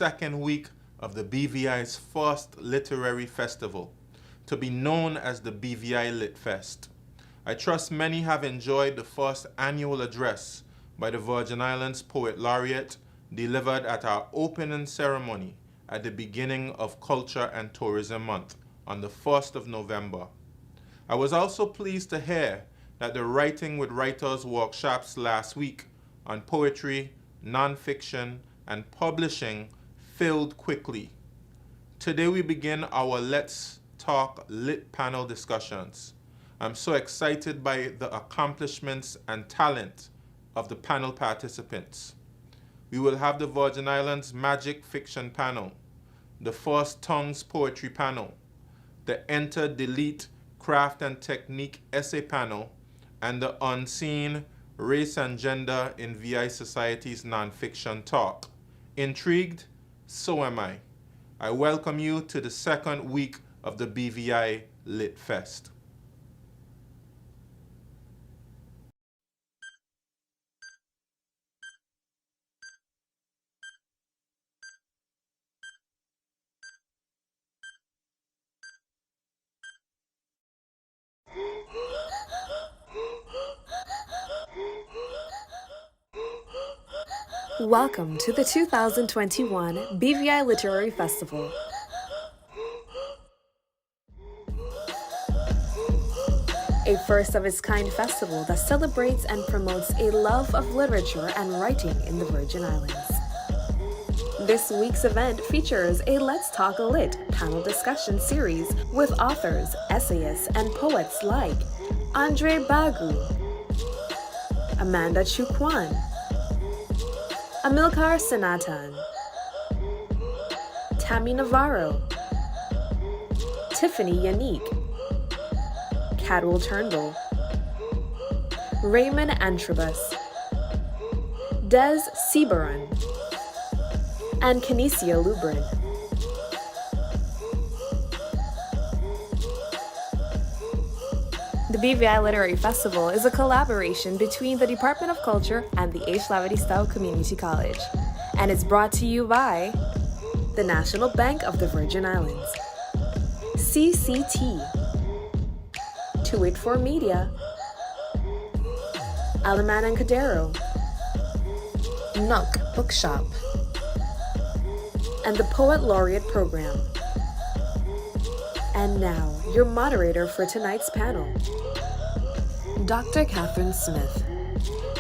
second week of the BVI's first literary festival, to be known as the BVI Lit Fest. I trust many have enjoyed the first annual address by the Virgin Islands Poet Laureate delivered at our opening ceremony at the beginning of Culture and Tourism Month on the 1st of November. I was also pleased to hear that the Writing with Writers workshops last week on poetry, nonfiction, and publishing filled quickly. Today we begin our Let's Talk Lit panel discussions. I'm so excited by the accomplishments and talent of the panel participants. We will have the Virgin Islands Magic Fiction panel, the First Tongues Poetry panel, the Enter, Delete, Craft and Technique essay panel, and the Unseen Race and Gender in VI Society's Nonfiction talk. Intrigued? So am I. I welcome you to the second week of the BVI Lit Fest. Welcome to the 2021 BVI Literary Festival. A first-of-its-kind festival that celebrates and promotes a love of literature and writing in the Virgin Islands. This week's event features a Let's Talk Lit panel discussion series with authors, essayists, and poets like Andre Bagu, Amanda Chukwan, Amilcar Sanatan, Tammy Navarro, Tiffany Yannick, Cadwell Turnbull, Raymond Antrobus, Des Seaburan, and Kinesia Lubrin. The BVI Literary Festival is a collaboration between the Department of Culture and the H. Lavity Style Community College, and is brought to you by the National Bank of the Virgin Islands, CCT, 284 Media, Alaman and Cadero, Nook Bookshop, and the Poet Laureate Program. And now, your moderator for tonight's panel, Dr. Catherine Smith.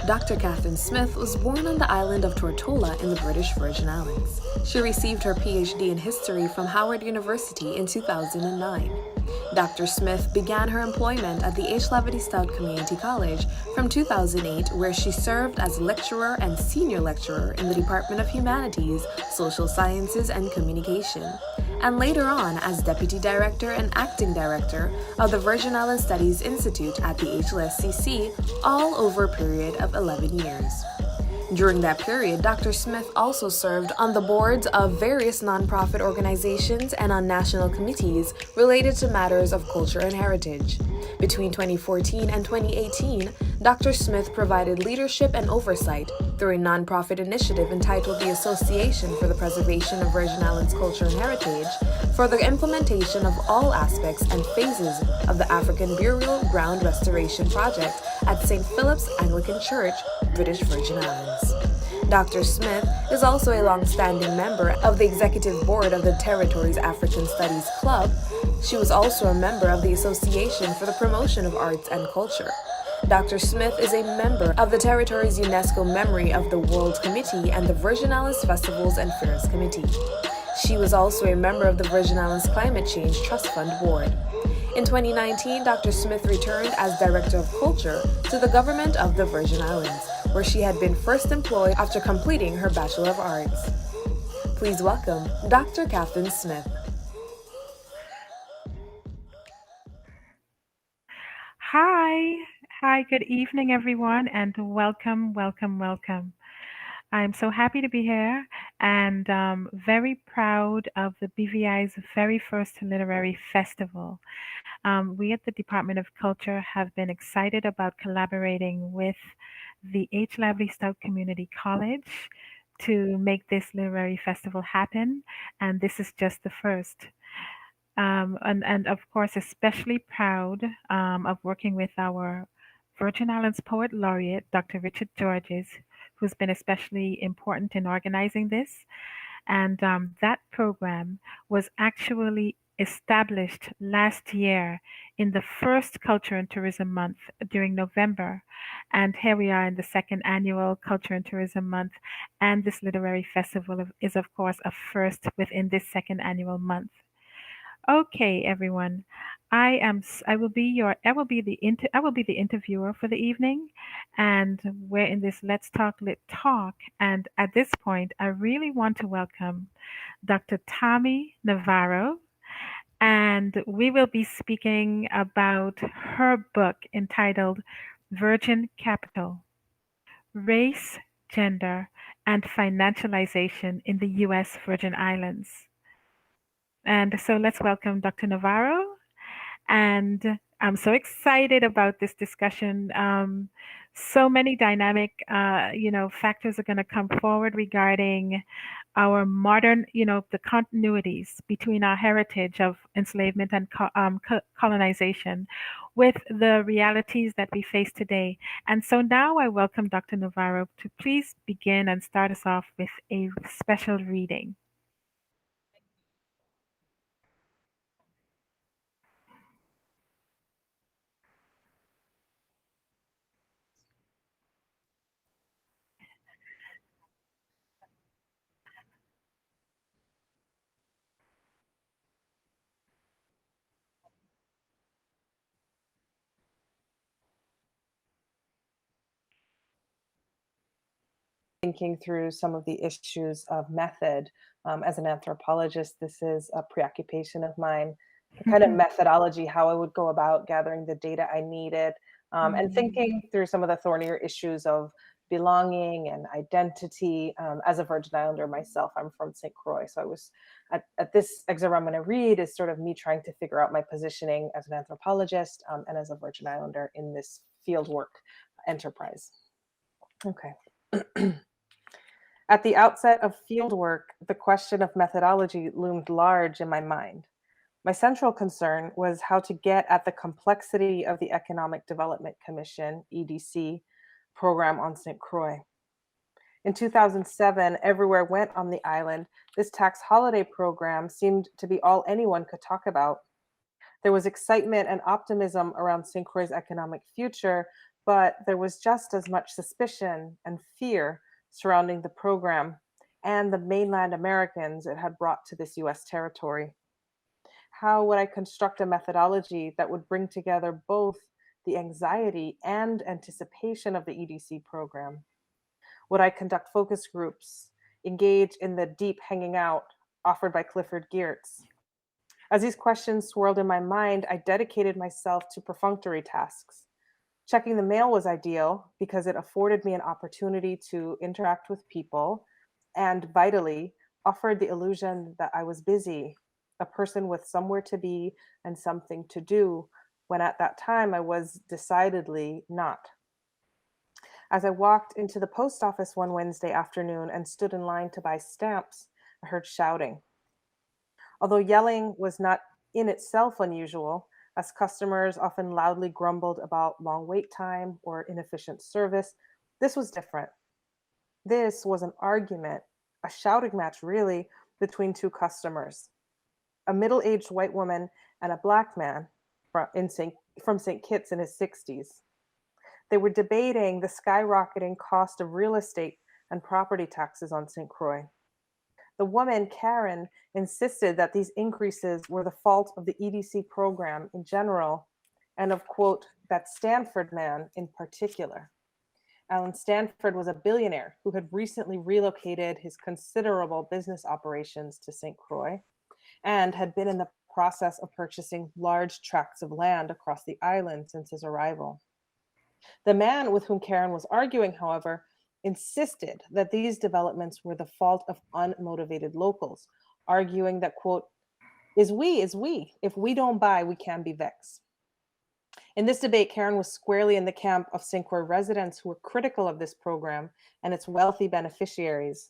Dr. Catherine Smith was born on the island of Tortola in the British Virgin Islands. She received her PhD in history from Howard University in 2009. Dr. Smith began her employment at the H. Lavity Stout Community College from 2008, where she served as lecturer and senior lecturer in the Department of Humanities, Social Sciences, and Communication, and later on as Deputy Director and Acting Director of the Virgin Islands Studies Institute at the HLSCC, all over a period of 11 years. During that period, Dr. Smith also served on the boards of various nonprofit organizations and on national committees related to matters of culture and heritage. Between 2014 and 2018, Dr. Smith provided leadership and oversight through a nonprofit initiative entitled the Association for the Preservation of Virgin Islands Culture and Heritage for the implementation of all aspects and phases of the African Burial Ground Restoration Project at St. Philip's Anglican Church, British Virgin Islands. Dr. Smith is also a long-standing member of the Executive Board of the Territory's African Studies Club. She was also a member of the Association for the Promotion of Arts and Culture. Dr. Smith is a member of the Territory's UNESCO Memory of the World Committee and the Virgin Islands Festivals and Fairs Committee. She was also a member of the Virgin Islands Climate Change Trust Fund Board. In 2019, Dr. Smith returned as Director of Culture to the Government of the Virgin Islands, where she had been first employed after completing her Bachelor of Arts. Please welcome Dr. Catherine Smith. Hi, good evening, everyone, and welcome. I'm so happy to be here and very proud of the BVI's very first literary festival. We at the Department of Culture have been excited about collaborating with the H. Lavely Stout Community College to make this literary festival happen, and this is just the first. And of course, especially proud of working with our Virgin Islands Poet Laureate, Dr. Richard Georges, who's been especially important in organizing this. And that program was actually established last year in the first Culture and Tourism Month during November. And here we are in the second annual Culture and Tourism Month. And this literary festival is, of course, a first within this second annual month. Okay, everyone. I will be the interviewer for the evening, and we're in this Let's Talk Lit Talk. And at this point, I really want to welcome Dr. Tommy Navarro, and we will be speaking about her book entitled Virgin Capital: Race, Gender, and Financialization in the U.S. Virgin Islands. And so let's welcome Dr. Navarro. And I'm so excited about this discussion. So many dynamic, factors are going to come forward regarding our modern, the continuities between our heritage of enslavement and colonization with the realities that we face today. And so now I welcome Dr. Navarro to please begin and start us off with a special reading. Thinking through some of the issues of method. As an anthropologist, this is a preoccupation of mine, kind of methodology, how I would go about gathering the data I needed, and thinking through some of the thornier issues of belonging and identity. As a Virgin Islander myself, I'm from St. Croix, so I was at this excerpt I'm going to read is sort of me trying to figure out my positioning as an anthropologist and as a Virgin Islander in this fieldwork enterprise. Okay. At the outset of fieldwork, the question of methodology loomed large in my mind. My central concern was how to get at the complexity of the Economic Development Commission, EDC, program on St. Croix. In 2007, everywhere went on the island, this tax holiday program seemed to be all anyone could talk about. There was excitement and optimism around St. Croix's economic future, but there was just as much suspicion and fear surrounding the program and the mainland Americans it had brought to this US territory. How would I construct a methodology that would bring together both the anxiety and anticipation of the EDC program? Would I conduct focus groups, engage in the deep hanging out offered by Clifford Geertz? As these questions swirled in my mind, I dedicated myself to perfunctory tasks. Checking the mail was ideal because it afforded me an opportunity to interact with people and, vitally, offered the illusion that I was busy, a person with somewhere to be and something to do, when at that time I was decidedly not. As I walked into the post office one Wednesday afternoon and stood in line to buy stamps, I heard shouting. Although yelling was not in itself unusual, as customers often loudly grumbled about long wait time or inefficient service, this was different. This was an argument, a shouting match really, between two customers, a middle-aged white woman and a Black man from St. Kitts in his 60s. They were debating the skyrocketing cost of real estate and property taxes on St. Croix. The woman, Karen, insisted that these increases were the fault of the EDC program in general, and of, quote, that Stanford man in particular. Alan Stanford was a billionaire who had recently relocated his considerable business operations to St. Croix and had been in the process of purchasing large tracts of land across the island since his arrival. The man with whom Karen was arguing, however, insisted that these developments were the fault of unmotivated locals, arguing that, quote, is we, if we don't buy, we can be vexed. In this debate, Karen was squarely in the camp of St. Croix residents who were critical of this program and its wealthy beneficiaries.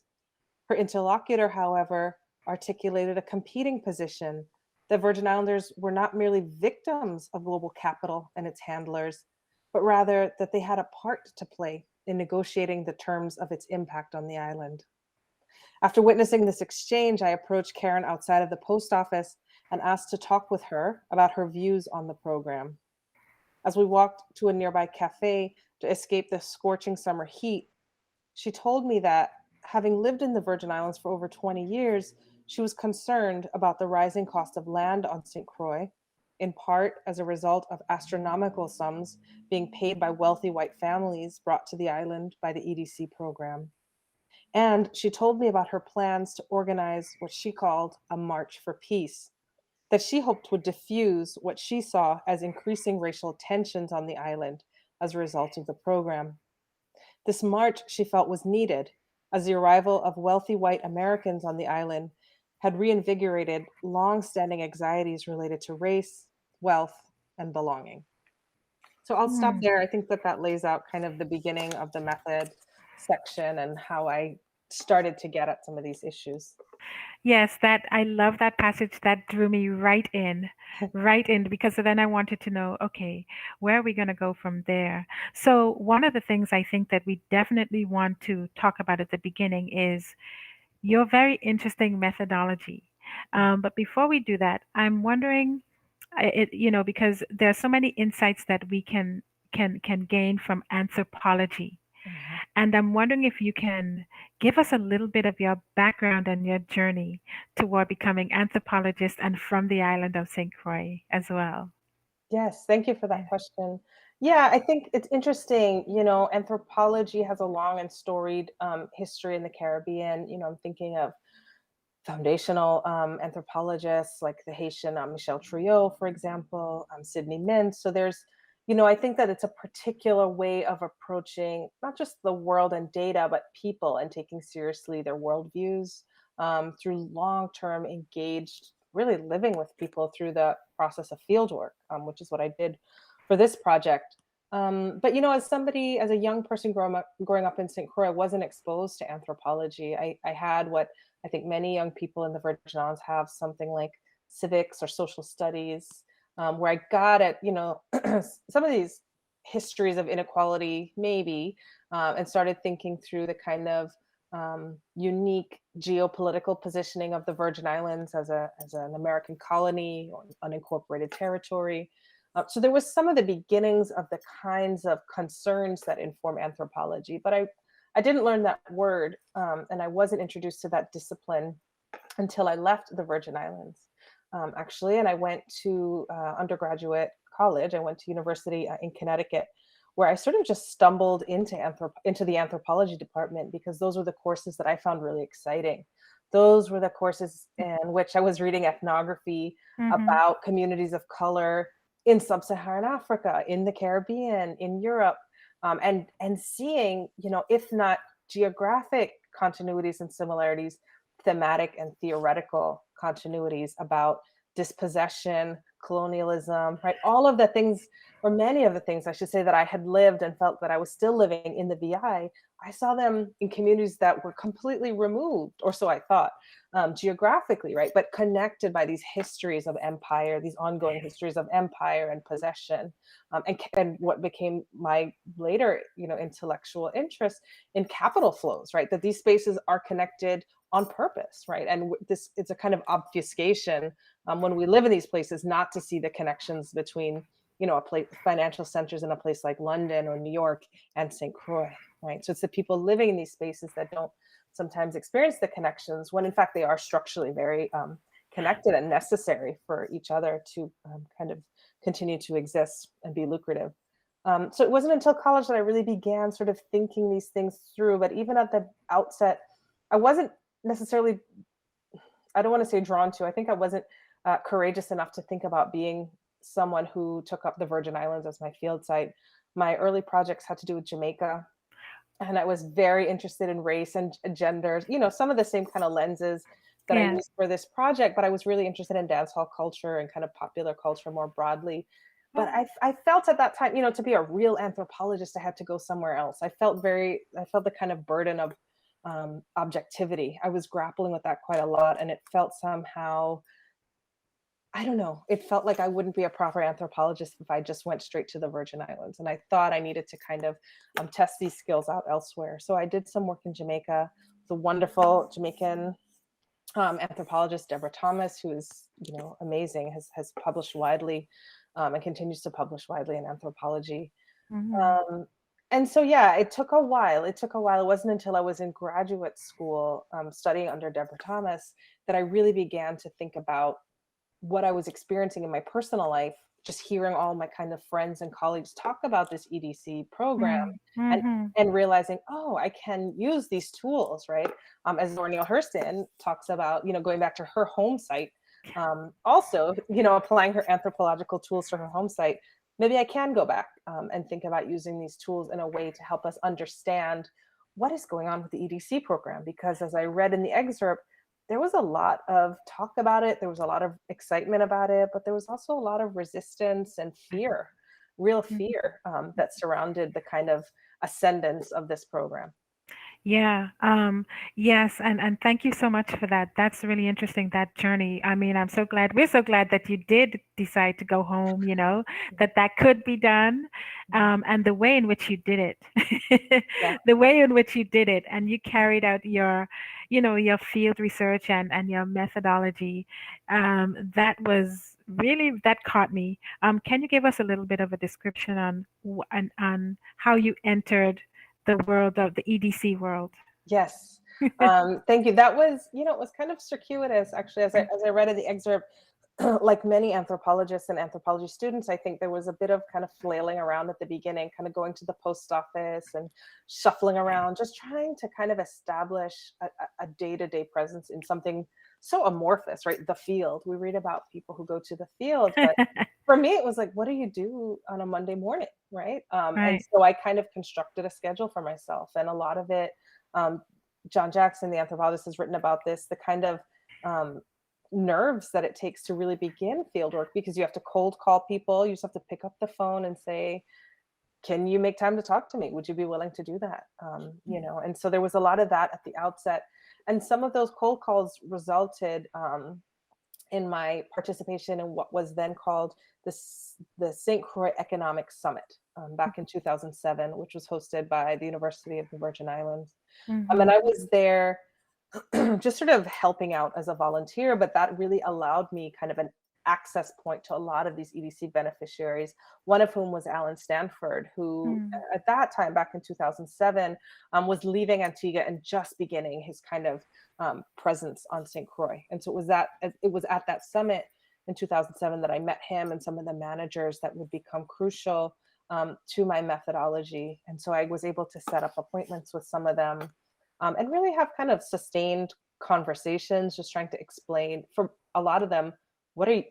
Her interlocutor, however, articulated a competing position that Virgin Islanders were not merely victims of global capital and its handlers, but rather that they had a part to play in negotiating the terms of its impact on the island. After witnessing this exchange, I approached Karen outside of the post office and asked to talk with her about her views on the program. As we walked to a nearby cafe to escape the scorching summer heat, she told me that having lived in the Virgin Islands for over 20 years, she was concerned about the rising cost of land on St. Croix, in part as a result of astronomical sums being paid by wealthy white families brought to the island by the EDC program. And she told me about her plans to organize what she called a March for Peace, that she hoped would diffuse what she saw as increasing racial tensions on the island as a result of the program. This march, she felt, was needed, as the arrival of wealthy white Americans on the island had reinvigorated long-standing anxieties related to race, wealth, and belonging. So I'll stop Hmm. there. I think that that lays out kind of the beginning of the method section and how I started to get at some of these issues. Yes, that I love that passage. That drew me right in, because then I wanted to know, okay, where are we going to go from there? So, one of the things I think that we definitely want to talk about at the beginning is your very interesting methodology. But before we do that, I'm wondering, because there are so many insights that we can gain from anthropology. Mhm. And I'm wondering if you can give us a little bit of your background and your journey toward becoming anthropologist and from the island of St. Croix as well. Yes, thank you for Yeah. that question. Yeah, I think it's interesting. Anthropology has a long and storied history in the Caribbean. I'm thinking of foundational anthropologists like the Haitian Michel Triot, for example, Sidney Mintz. So I think that it's a particular way of approaching not just the world and data, but people and taking seriously their worldviews through long-term engaged, really living with people through the process of field work, which is what I did for this project. But as a young person growing up in St. Croix, I wasn't exposed to anthropology. I had what I think many young people in the Virgin Islands have, something like civics or social studies, where I got at, some of these histories of inequality, maybe, and started thinking through the kind of unique geopolitical positioning of the Virgin Islands as an American colony or unincorporated territory. So there was some of the beginnings of the kinds of concerns that inform anthropology, but I didn't learn that word, and I wasn't introduced to that discipline until I left the Virgin Islands, actually. And I went to undergraduate college. I went to university in Connecticut, where I sort of just stumbled into the anthropology department because those were the courses that I found really exciting. Those were the courses in which I was reading ethnography Mm-hmm. about communities of color in sub-Saharan Africa, in the Caribbean, in Europe, and seeing, if not geographic continuities and similarities, thematic and theoretical continuities about dispossession, colonialism, right? All of the things, or many of the things, I should say, that I had lived and felt that I was still living in the VI, I saw them in communities that were completely removed, or so I thought, geographically, right? But connected by these histories of empire, these ongoing histories of empire and possession, and what became my later, intellectual interest in capital flows, right? That these spaces are connected on purpose, right? And it's a kind of obfuscation when we live in these places not to see the connections between, a place, financial centers in a place like London or New York and St. Croix, right? So it's the people living in these spaces that don't sometimes experience the connections when in fact they are structurally very connected and necessary for each other to kind of continue to exist and be lucrative. So it wasn't until college that I really began sort of thinking these things through. But even at the outset, I wasn't necessarily, I don't want to say drawn to, I think I wasn't courageous enough to think about being someone who took up the Virgin Islands as my field site. My early projects had to do with Jamaica, and I was very interested in race and gender, some of the same kind of lenses that I Yes. used for this project, but I was really interested in dance hall culture and kind of popular culture more broadly. But I felt at that time, to be a real anthropologist, I had to go somewhere else. I felt the kind of burden of objectivity. I was grappling with that quite a lot, and it felt somehow, I don't know, it felt like I wouldn't be a proper anthropologist if I just went straight to the Virgin Islands. And I thought I needed to kind of test these skills out elsewhere. So I did some work in Jamaica. The wonderful Jamaican anthropologist Deborah Thomas, who is, amazing, has published widely, and continues to publish widely in anthropology. Mhm. And so, yeah, it took a while. It wasn't until I was in graduate school, studying under Deborah Thomas, that I really began to think about what I was experiencing in my personal life, just hearing all my kind of friends and colleagues talk about this EDC program, Mm. and Mhm. realizing, oh, I can use these tools, right? As Zora Hurston talks about, going back to her home site, also, applying her anthropological tools to her home site. Maybe I can go back, and think about using these tools in a way to help us understand what is going on with the EDC program. Because as I read in the excerpt, there was a lot of talk about it. There was a lot of excitement about it, but there was also a lot of resistance and fear, real Mhm. fear, that surrounded the kind of ascendance of this program. Yeah, yes, and thank you so much for that. That's really interesting, that journey. I mean, we're so glad that you did decide to go home, that could be done, and the way in which you did it, Yeah. the way in which you did it, and you carried out your field research and your methodology, that caught me. Can you give us a little bit of a description on how you entered the world of the EDC world? Yes. Thank you. That was, it was kind of circuitous, actually, as I read in the excerpt. Like many anthropologists and anthropology students, I think there was a bit of kind of flailing around at the beginning, kind of going to the post office and shuffling around, just trying to kind of establish a day-to-day presence in something so amorphous, right? The field. We read about people who go to the field, but for me, it was like, what do you do on a Monday morning, right? And Right. so I kind of constructed a schedule for myself, and a lot of it, um, John Jackson, the anthropologist, has written about this, the kind of um, nerves that it takes to really begin field work, because you have to cold call people. You just have to pick up the phone and say, can you make time to talk to me? Would you be willing to do that? And so there was a lot of that at the outset. And some of those cold calls resulted, in my participation in what was then called the St. Croix Economic Summit, back in 2007, which was hosted by the University of the Virgin Islands. And Mhm. I was there just sort of helping out as a volunteer, but that really allowed me kind of an access point to a lot of these EDC beneficiaries, one of whom was Alan Stanford, who Mm. at that time, back in 2007, was leaving Antigua and just beginning his kind of presence on St. Croix. And so it was at that summit in 2007 that I met him and some of the managers that would become crucial, to my methodology. And so I was able to set up appointments with some of them, and really have kind of sustained conversations, just trying to explain for a lot of them, what are you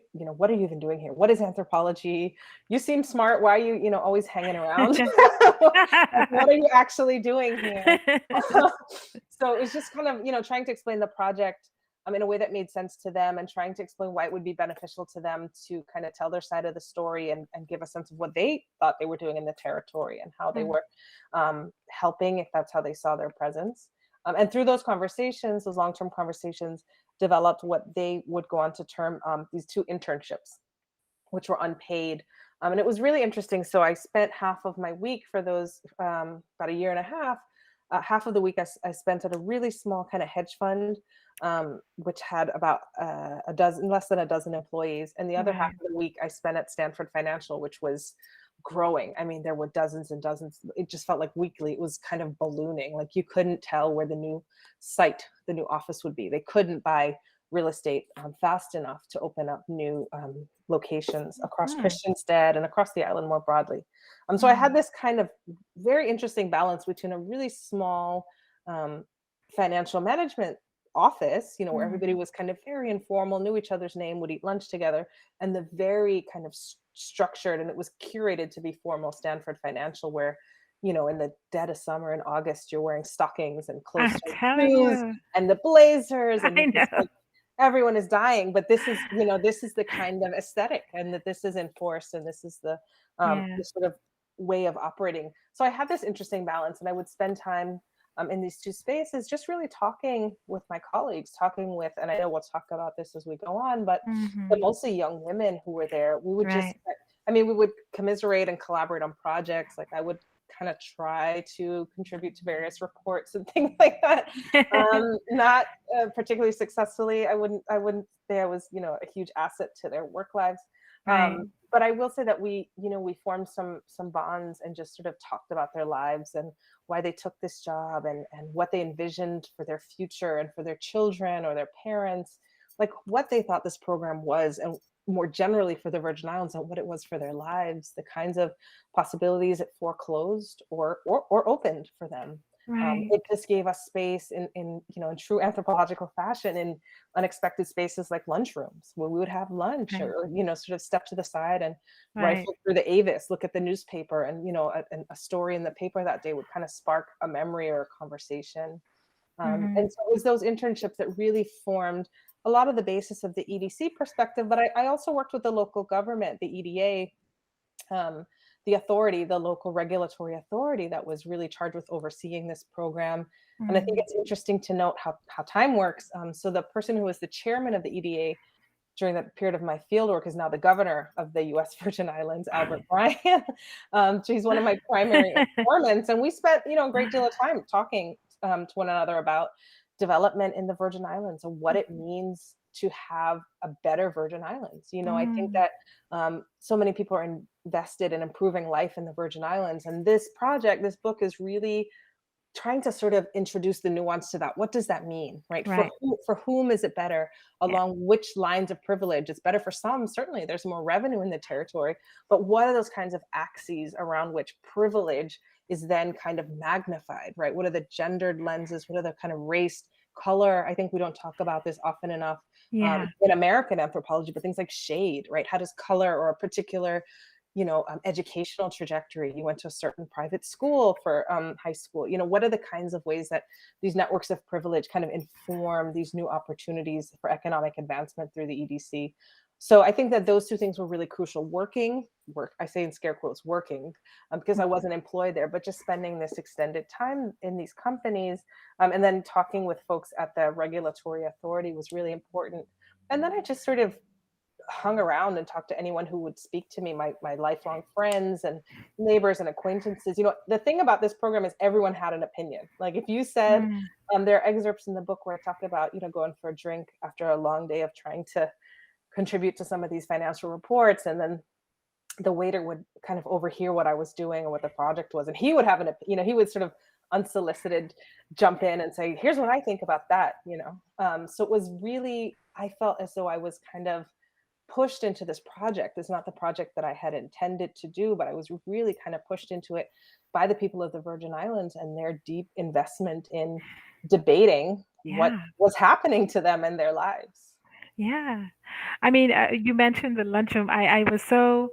even doing here? What is anthropology? You seem smart. Why are you, always hanging around? Like, what are you actually doing here? So it was just kind of, trying to explain the project, in a way that made sense to them, and trying to explain why it would be beneficial to them to kind of tell their side of the story, and give a sense of what they thought they were doing in the territory, and how they Mm. were helping, if that's how they saw their presence. And through those conversations, those long-term conversations, developed what they would go on to term, these 2 internships, which were unpaid. And it was really interesting. So I spent half of my week for those, about a year and a half. Half of the week I spent at a really small kind of hedge fund, which had about less than a dozen employees. And the other half Right. of the week I spent at Stanford Financial, which was growing. I mean, there were dozens and dozens. It just felt like weekly. It was kind of ballooning. Like, you couldn't tell where the new the new office would be. They couldn't buy real estate fast enough to open up new locations across Mm. Christiansted and across the island more broadly. So I had Mm. this kind of very interesting balance between a really small um, financial management office, where Mm. everybody was kind of very informal, knew each other's name, would eat lunch together, and the very kind of structured, and it was curated to be formal Stanford Financial, where, in the dead of summer in August, you're wearing stockings and I'm close-toed telling shoes you. and the blazers, and I you're just know. like, everyone is dying, but this is the kind of aesthetic, and that this is enforced, and this is Yeah. the sort of way of operating. So I had this interesting balance, and I would spend time in these two spaces, just really talking with my colleagues, talking with, and I know we'll talk about this as we go on, but the Mm-hmm. mostly young women who were there, we would just, Right. I mean, we would commiserate and collaborate on projects. Like I would kind of try to contribute to various reports and things like that. Not particularly successfully. I wouldn't say I was, a huge asset to their work lives. Right. But I will say that we formed some bonds and just sort of talked about their lives and why they took this job and what they envisioned for their future and for their children or their parents, like what they thought this program was, and more generally for the Virgin Islands and what it was for their lives, the kinds of possibilities it foreclosed or opened for them. Right. It just gave us space in true anthropological fashion in unexpected spaces like lunchrooms where we would have lunch Right. or sort of step to the side and Right. rifle through the Avis, look at the newspaper, and a story in the paper that day would kind of spark a memory or a conversation. Mm-hmm. And so it was those internships that really formed a lot of the basis of the EDC perspective. But I also worked with the local government, the EDA, um, the authority, the local regulatory authority that was really charged with overseeing this program. And I think Mm-hmm. it's interesting to note how time works. So the person who was the chairman of the EDA during that period of my fieldwork is now the governor of the U.S. Virgin Islands, Albert Bryan. So he's one of my primary informants, and we spent a great deal of time talking to one another about development in the Virgin Islands and what it means to have a better Virgin Islands. I think Mm. that so many people are invested in improving life in the Virgin Islands, and this project, this book, is really trying to sort of introduce the nuance to that. What does that mean, right? Right. For whom is it better? Yeah. Along which lines of privilege? It's better for some, certainly. There's more revenue in the territory, but what are those kinds of axes around which privilege is then kind of magnified, right? What are the gendered lenses? What are the kind of race, color? I think we don't talk about this often enough Yeah. in American anthropology, but things like shade, right? How does color or a particular educational trajectory. You went to a certain private school for high school. What are the kinds of ways that these networks of privilege kind of inform these new opportunities for economic advancement through the EDC? So I think that those two things were really crucial. I say in scare quotes, working, because I wasn't employed there, but just spending this extended time in these companies, and then talking with folks at the regulatory authority was really important. And then I just sort of hung around and talked to anyone who would speak to me, my lifelong friends and neighbors and acquaintances. The thing about this program is everyone had an opinion. Like if you said, Mm. there are excerpts in the book where I talk about, going for a drink after a long day of trying to contribute to some of these financial reports, and then the waiter would kind of overhear what I was doing or what the project was, and he would have he would sort of unsolicited jump in and say, "Here's what I think about that." So it was really, I felt as though I was kind of pushed into this project. It's not the project that I had intended to do, but I was really kind of pushed into it by the people of the Virgin Islands and their deep investment in debating what Yeah. was happening to them and their lives. Yeah. I mean, you mentioned the lunchroom. I was so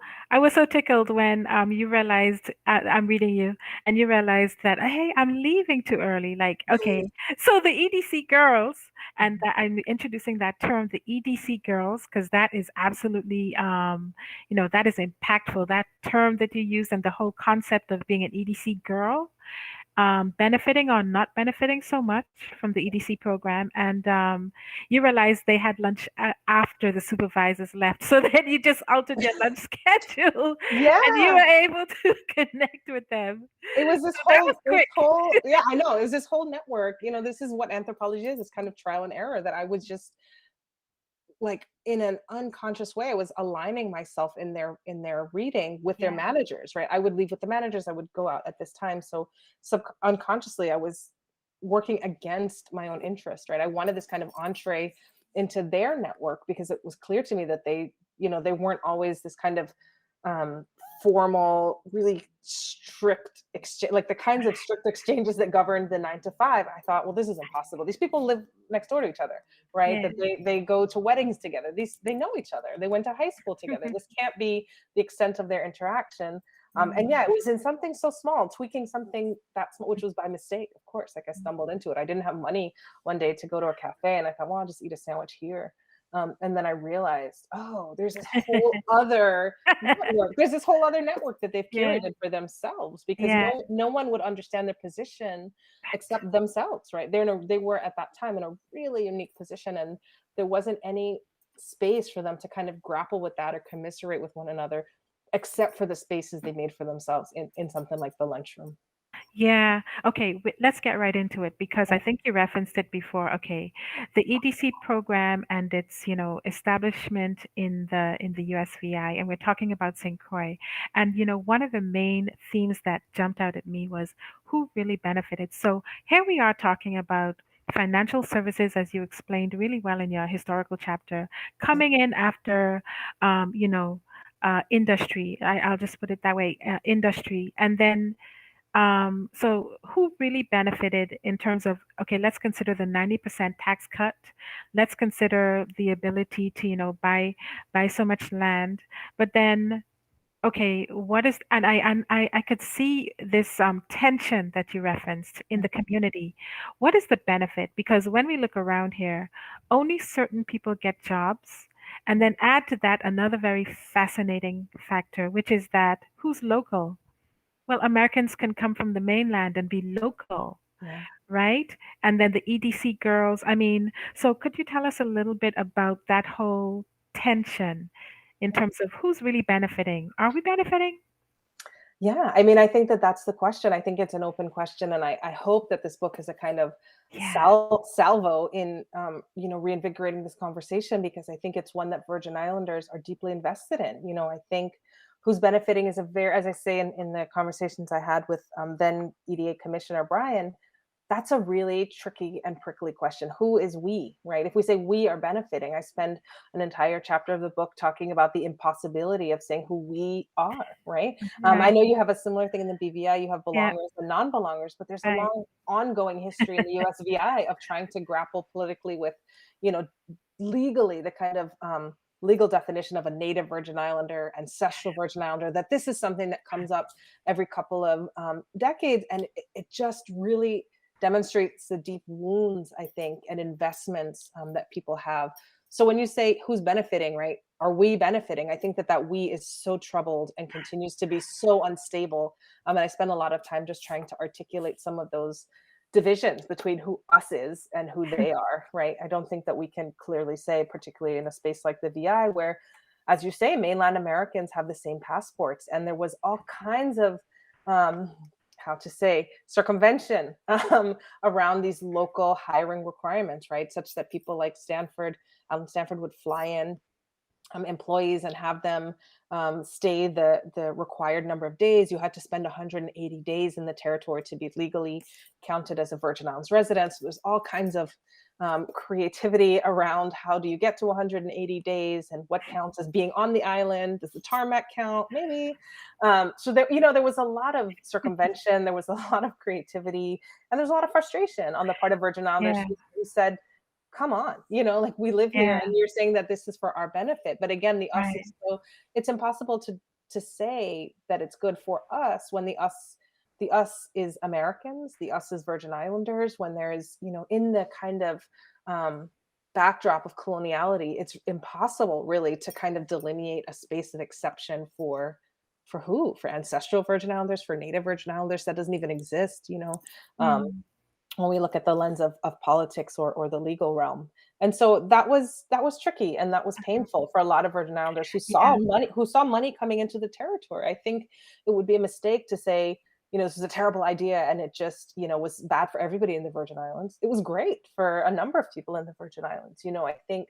tickled when you realized I'm reading you, and you realized that hey, I'm leaving too early. Like, okay, so the EDC girls, and that I'm introducing that term, the EDC girls, because that is absolutely, that is impactful. That term that you use and the whole concept of being an EDC girl, benefiting or not benefiting so much from the EDC program. And you realized they had lunch after the supervisors left. So then you just altered your lunch schedule and you Yeah, were able to connect with them. it was this So that was whole this quick. whole yeah, I know. It was this whole network. This is what anthropology is. It's kind of trial and error that I was just like in an unconscious way. I was aligning myself in their reading with their Yeah. managers, right? I would leave with the managers, I would go out at this time, so unconsciously I was working against my own interest, right? I wanted this kind of entree into their network because it was clear to me that they weren't always this kind of um formal, really strict exchange, like the kinds of strict exchanges that governed the 9 to 5. I thought, well, this is impossible. These people live next door to each other, right? Yeah. That they go to weddings together. They know each other. They went to high school together. This can't be the extent of their interaction. And Mm. yeah, it was in something so small, tweaking something which was by mistake. Of course, like I stumbled into it. I didn't have money one day to go to a cafe, and I thought, well, I'll just eat a sandwich here. And then I realized, oh, there's this whole other network. There's this whole other network that they've Yeah, curated for themselves because yeah, no one would understand their position right. except themselves, right? They were at that time in a really unique position, and there wasn't any space for them to kind of grapple with that or commiserate with one another, except for the spaces they made for themselves in something like the lunchroom. Yeah. Okay. Let's get right into it because I think you referenced it before. Okay, the EDC program and its establishment in the USVI, and we're talking about St. Croix. And one of the main themes that jumped out at me was who really benefited. So here we are talking about financial services, as you explained really well in your historical chapter, coming in after, industry. I'll just put it that way, industry, and then so who really benefited in terms of, okay, let's consider the 90% tax cut. Let's consider the ability to, buy so much land. But then, okay, what is, and I could see this tension that you referenced in the community. What is the benefit? Because when we look around here, only certain people get jobs. And then add to that another very fascinating factor, which is that who's local? Well, Americans can come from the mainland and be local, Yeah. right? And then the EDC girls. I mean, so could you tell us a little bit about that whole tension in terms of who's really benefiting? Are we benefiting? Yeah, I mean, I think that that's the question. I think it's an open question, and I hope that this book is a kind of Yeah, salvo in, reinvigorating this conversation because I think it's one that Virgin Islanders are deeply invested in. I think who's benefiting is a very, as I say in the conversations I had with then EDA Commissioner Brian, that's a really tricky and prickly question. Who is we, right? If we say we are benefiting, I spend an entire chapter of the book talking about the impossibility of saying who we are, right? I right. know you have a similar thing in the BVI. You have Yeah, belongers and non-belongers, but there's a right. long ongoing history in the USVI of trying to grapple politically with, you know, legally the kind of legal definition of a native Virgin Islander, ancestral Virgin Islander. That this is something that comes up every couple of decades, and it just really demonstrates the deep wounds, I think, and investments that people have. So when you say who's benefiting, right? Are we benefiting? I think that we is so troubled and continues to be so unstable. And I spend a lot of time just trying to articulate some of those divisions between who us is and who they are, right? I don't think that we can clearly say, particularly in a space like the VI, where, as you say, mainland Americans have the same passports, and there was all kinds of um, how to say circumvention around these local hiring requirements, right? Such that people like Stanford would fly in employees and have them stay the required number of days. You had to spend 180 days in the territory to be legally counted as a Virgin Islands resident. So there's all kinds of creativity around how do you get to 180 days and what counts as being on the island. Does the tarmac count? Maybe. So there was a lot of circumvention. There was a lot of creativity, and there's a lot of frustration on the part of Virgin Islanders Yeah, who said, come on, like we live here yeah, and you're saying that this is for our benefit. But again, the us right. is so, it's impossible to say that it's good for us when the us is Americans, the us is Virgin Islanders, when there is, in the kind of um backdrop of coloniality, it's impossible really to kind of delineate a space of exception for ancestral Virgin Islanders, for native Virgin Islanders. That doesn't even exist. um Mm, when we look at the lens of politics or the legal realm. And so that was tricky and that was painful for a lot of Virgin Islanders yeah, who saw money coming into the territory. I think it would be a mistake to say, this is a terrible idea and it just, was bad for everybody in the Virgin Islands. It was great for a number of people in the Virgin Islands. I think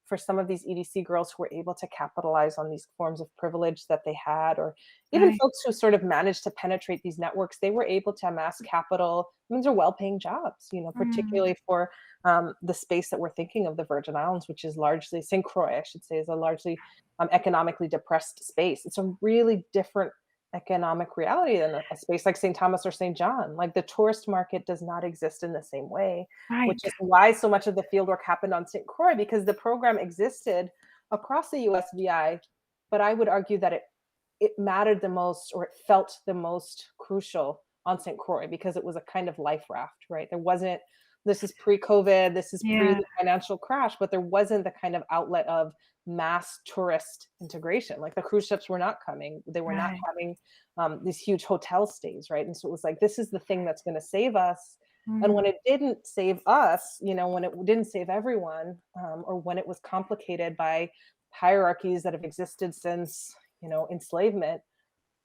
for some of these EDC girls who were able to capitalize on these forms of privilege that they had, or even right. folks who sort of managed to penetrate these networks, they were able to amass capital. I mean, these are well-paying jobs, Mm, particularly for the space that we're thinking of, the Virgin Islands, which is largely St. Croix, I should say, is a largely economically depressed space. It's a really different economic reality than a space like St. Thomas or St. John. Like the tourist market does not exist in the same way, which right. is why so much of the fieldwork happened on St. Croix, because the program existed across the USVI. But I would argue that it mattered the most, or it felt the most crucial on St. Croix, because it was a kind of life raft, right? There wasn't This is pre-COVID, this is pre Yeah. the financial crash, but there wasn't the kind of outlet of mass tourist integration. Like the cruise ships were not coming. They were not Right. having these huge hotel stays, right? And so it was like, this is the thing that's going to save us. And when Mm. it didn't save us, when it didn't save everyone, or when it was complicated by hierarchies that have existed since, enslavement,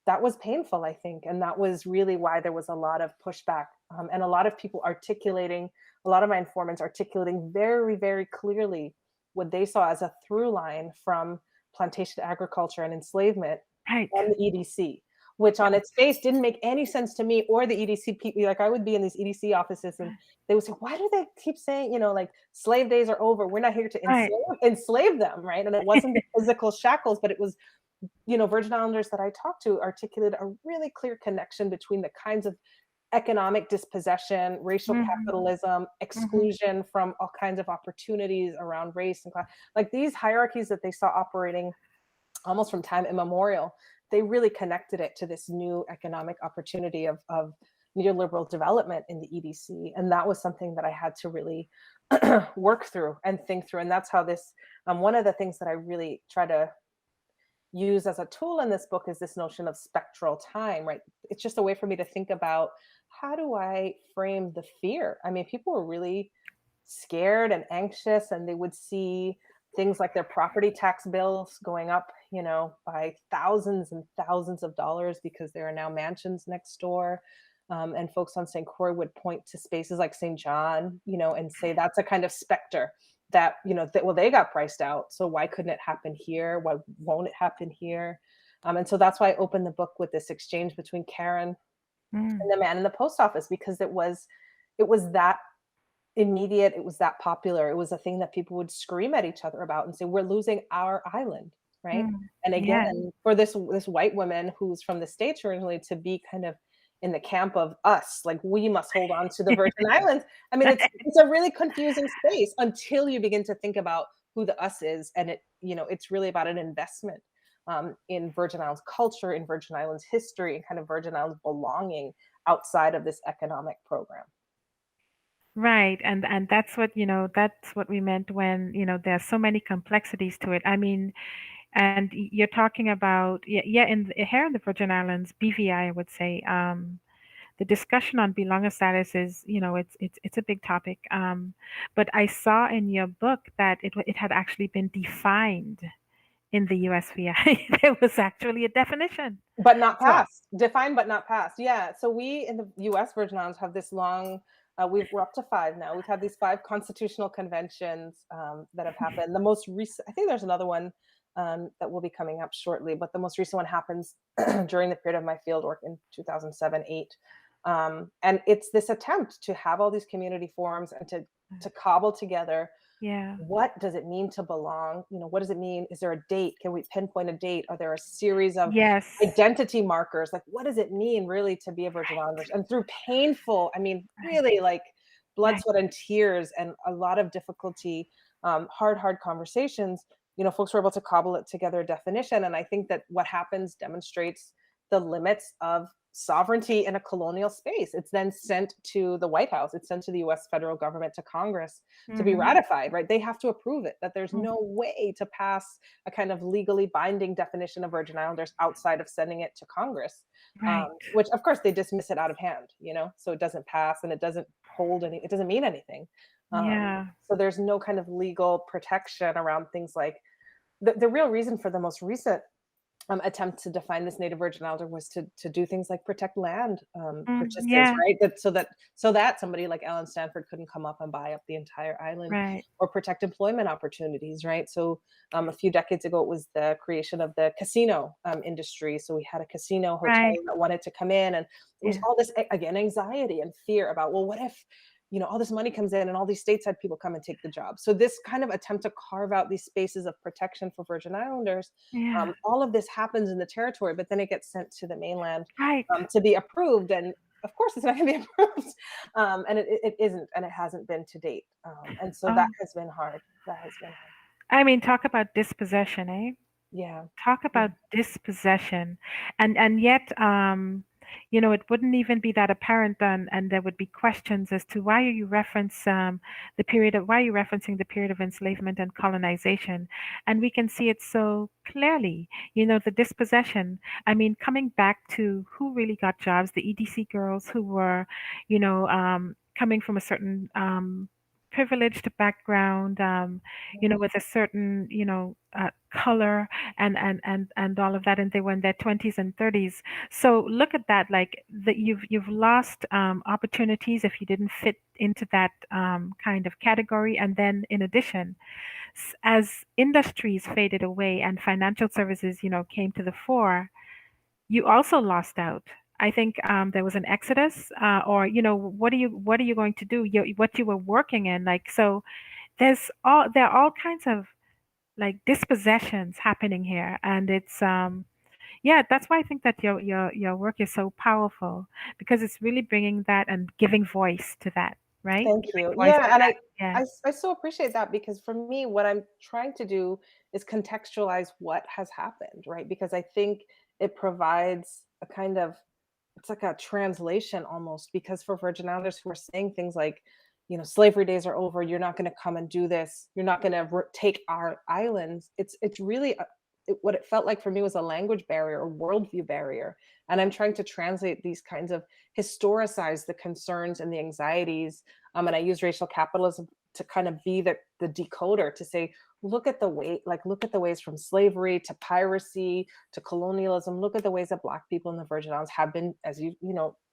that was painful, I think. And that was really why there was a lot of pushback, and a lot of people articulating, a lot of my informants articulating very, very clearly what they saw as a through line from plantation agriculture and enslavement Right. and the EDC, which on Right. its face didn't make any sense to me or the EDC people. Like I would be in these EDC offices and they would say, why do they keep saying, like slave days are over? We're not here to Right. enslave them, right? And it wasn't the physical shackles, but it was, Virgin Islanders that I talked to articulated a really clear connection between the kinds of economic dispossession, racial Mhm. capitalism, Mhm. exclusion from all kinds of opportunities around race and class. Like these hierarchies that they saw operating almost from time immemorial, they really connected it to this new economic opportunity of neoliberal development in the EDC. And that was something that I had to really work through and think through. And that's how this, one of the things that I really try to use as a tool in this book is this notion of spectral time, right? It's just a way for me to think about how do I frame the fear? I mean, people were really scared and anxious, and they would see things like their property tax bills going up, by thousands and thousands of dollars because there are now mansions next door. And folks on St. Croix would point to spaces like St. John, and say that's a kind of specter that, well, they got priced out. So why couldn't it happen here? Why won't it happen here? And so that's why I opened the book with this exchange between Karen and Mm. the man in the post office, because it was that immediate, it was that popular, it was a thing that people would scream at each other about and say, we're losing our island, right? Mm. And Yeah. again, for this white woman who's from the States originally to be kind of in the camp of us, like we must hold on to the Virgin Islands. I mean, it's a really confusing space until you begin to think about who the us is, and it's really about an investment in Virgin Islands culture, in Virgin Islands history, and kind of Virgin Islands belonging outside of this economic program. Right. And that's what we meant when, there are so many complexities to it. I mean, and you're talking about, yeah, here in the Virgin Islands, BVI, I would say, the discussion on belonger status is, it's a big topic. But I saw in your book that it had actually been defined in the USVI. There was actually a definition. But not So, passed. Defined but not passed. Yeah. So we in the US Virgin Islands have this long, we're up to 5 now. We've had these 5 constitutional conventions that have happened. The most recent, I think there's another one that will be coming up shortly, but the most recent one happens during the period of my field work in 2007, 8. And it's this attempt to have all these community forums and to cobble together yeah. what does it mean to belong? What does it mean? Is there a date? Can we pinpoint a date? Are there a series of Yes. identity markers? Like, what does it mean really to be a Virgin Islander? And through painful, I mean, Right. really like blood, Right. sweat, and tears, and a lot of difficulty, hard conversations, folks were able to cobble it together a definition. And I think that what happens demonstrates the limits of sovereignty in a colonial space. It's then sent to the White House, it's sent to the US federal government, to Congress to be Mhm. ratified, right? They have to approve it, that there's Mm. no way to pass a kind of legally binding definition of Virgin Islanders outside of sending it to Congress, Right. which of course they dismiss it out of hand, so it doesn't pass and it doesn't it doesn't mean anything. Yeah. So there's no kind of legal protection around things like the real reason for the most recent attempt to define this native virgin islander was to do things like protect land purchases, Yeah. right? So that somebody like Alan Stanford couldn't come up and buy up the entire island, Right. or protect employment opportunities, right? So a few decades ago, it was the creation of the casino industry. So we had a casino hotel Right. that wanted to come in, and there was Yeah. all this again anxiety and fear about, well, what if all this money comes in and all these states had people come and take the job. So this kind of attempt to carve out these spaces of protection for Virgin Islanders, Yeah. all of this happens in the territory, but then it gets sent to the mainland Right. to be approved. And of course, it's not going to be approved, and it isn't, and it hasn't been to date. And so that Oh, has been hard. That has been hard. I mean, talk about dispossession, eh? Yeah. Talk Yeah. about dispossession. And yet, it wouldn't even be that apparent, and there would be questions as to why are you why are you referencing the period of enslavement and colonization, and we can see it so clearly. The dispossession. I mean, coming back to who really got jobs, the EDC girls who were, coming from a certain privileged background, with a certain, color and all of that, and they were in their 20s and 30s. So look at that, like that you've lost opportunities if you didn't fit into that kind of category. And then in addition, as industries faded away and financial services, came to the fore, you also lost out. I think there was an exodus, or what are you going to do? What you were working in, like, so there are all kinds of like dispossessions happening here, and it's yeah, that's why I think that your work is so powerful, because it's really bringing that and giving voice to that, right? Thank Giving you. voice Yeah, to and that. Yeah. I so appreciate that, because for me, what I'm trying to do is contextualize what has happened, right? Because I think it provides a kind of, it's like a translation almost, because for Virgin Islanders who are saying things like, slavery days are over, you're not going to come and do this, you're not going to take our islands. It's really what it felt like for me was a language barrier, a worldview barrier, and I'm trying to translate these kinds of, historicize the concerns and the anxieties, and I use racial capitalism to kind of be the decoder to say, look at the ways from slavery to piracy to colonialism. Look at the ways that Black people in the Virgin Islands have been, as you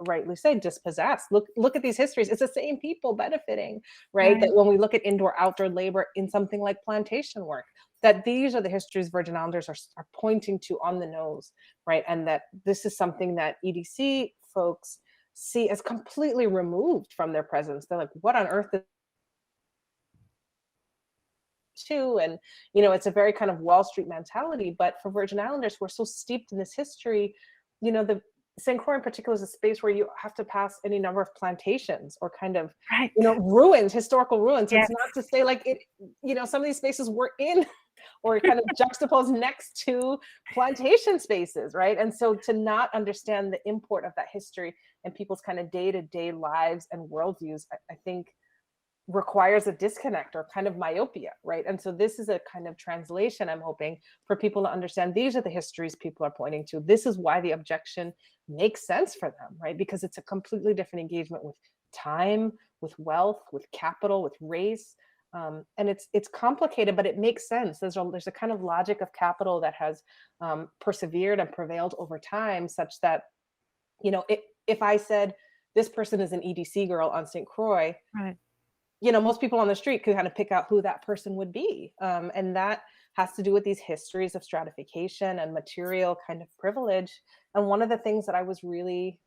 rightly say, dispossessed. Look at these histories. It's the same people benefiting, right? Right. That when we look at indoor outdoor labor in something like plantation work, that these are the histories Virgin Islanders are pointing to on the nose, right? And that this is something that EDC folks see as completely removed from their presence. They're like, what on earth is too? And it's a very kind of Wall Street mentality. But for Virgin Islanders who are so steeped in this history, the St. Croix in particular is a space where you have to pass any number of plantations or kind of Right. ruins, historical ruins. Yes. It's not to say like it, some of these spaces were in or kind of juxtaposed next to plantation spaces, right? And so to not understand the import of that history and people's kind of day-to-day lives and worldviews, I think requires a disconnect or kind of myopia, right? And so this is a kind of translation, I'm hoping, for people to understand these are the histories people are pointing to. This is why the objection makes sense for them, right? Because it's a completely different engagement with time, with wealth, with capital, with race. And it's complicated, but it makes sense. There's a kind of logic of capital that has persevered and prevailed over time, such that, if I said this person is an EDC girl on St. Croix, Right. most people on the street could kind of pick out who that person would be. And that has to do with these histories of stratification and material kind of privilege. And one of the things that I was really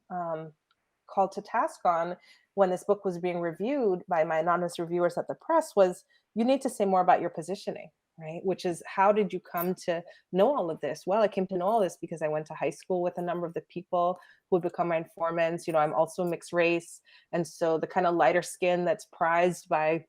called to task on when this book was being reviewed by my anonymous reviewers at the press was, you need to say more about your positioning, right? Which is, how did you come to know all of this? Well, I came to know all this because I went to high school with a number of the people who would become my informants. I'm also mixed race. And so the kind of lighter skin that's prized by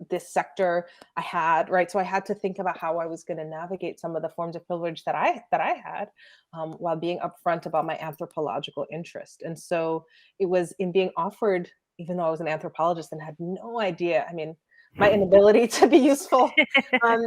this sector I had, right? So I had to think about how I was going to navigate some of the forms of privilege that I had, while being upfront about my anthropological interest. And so it was in being offered, even though I was an anthropologist and had no idea. I mean, my inability to be useful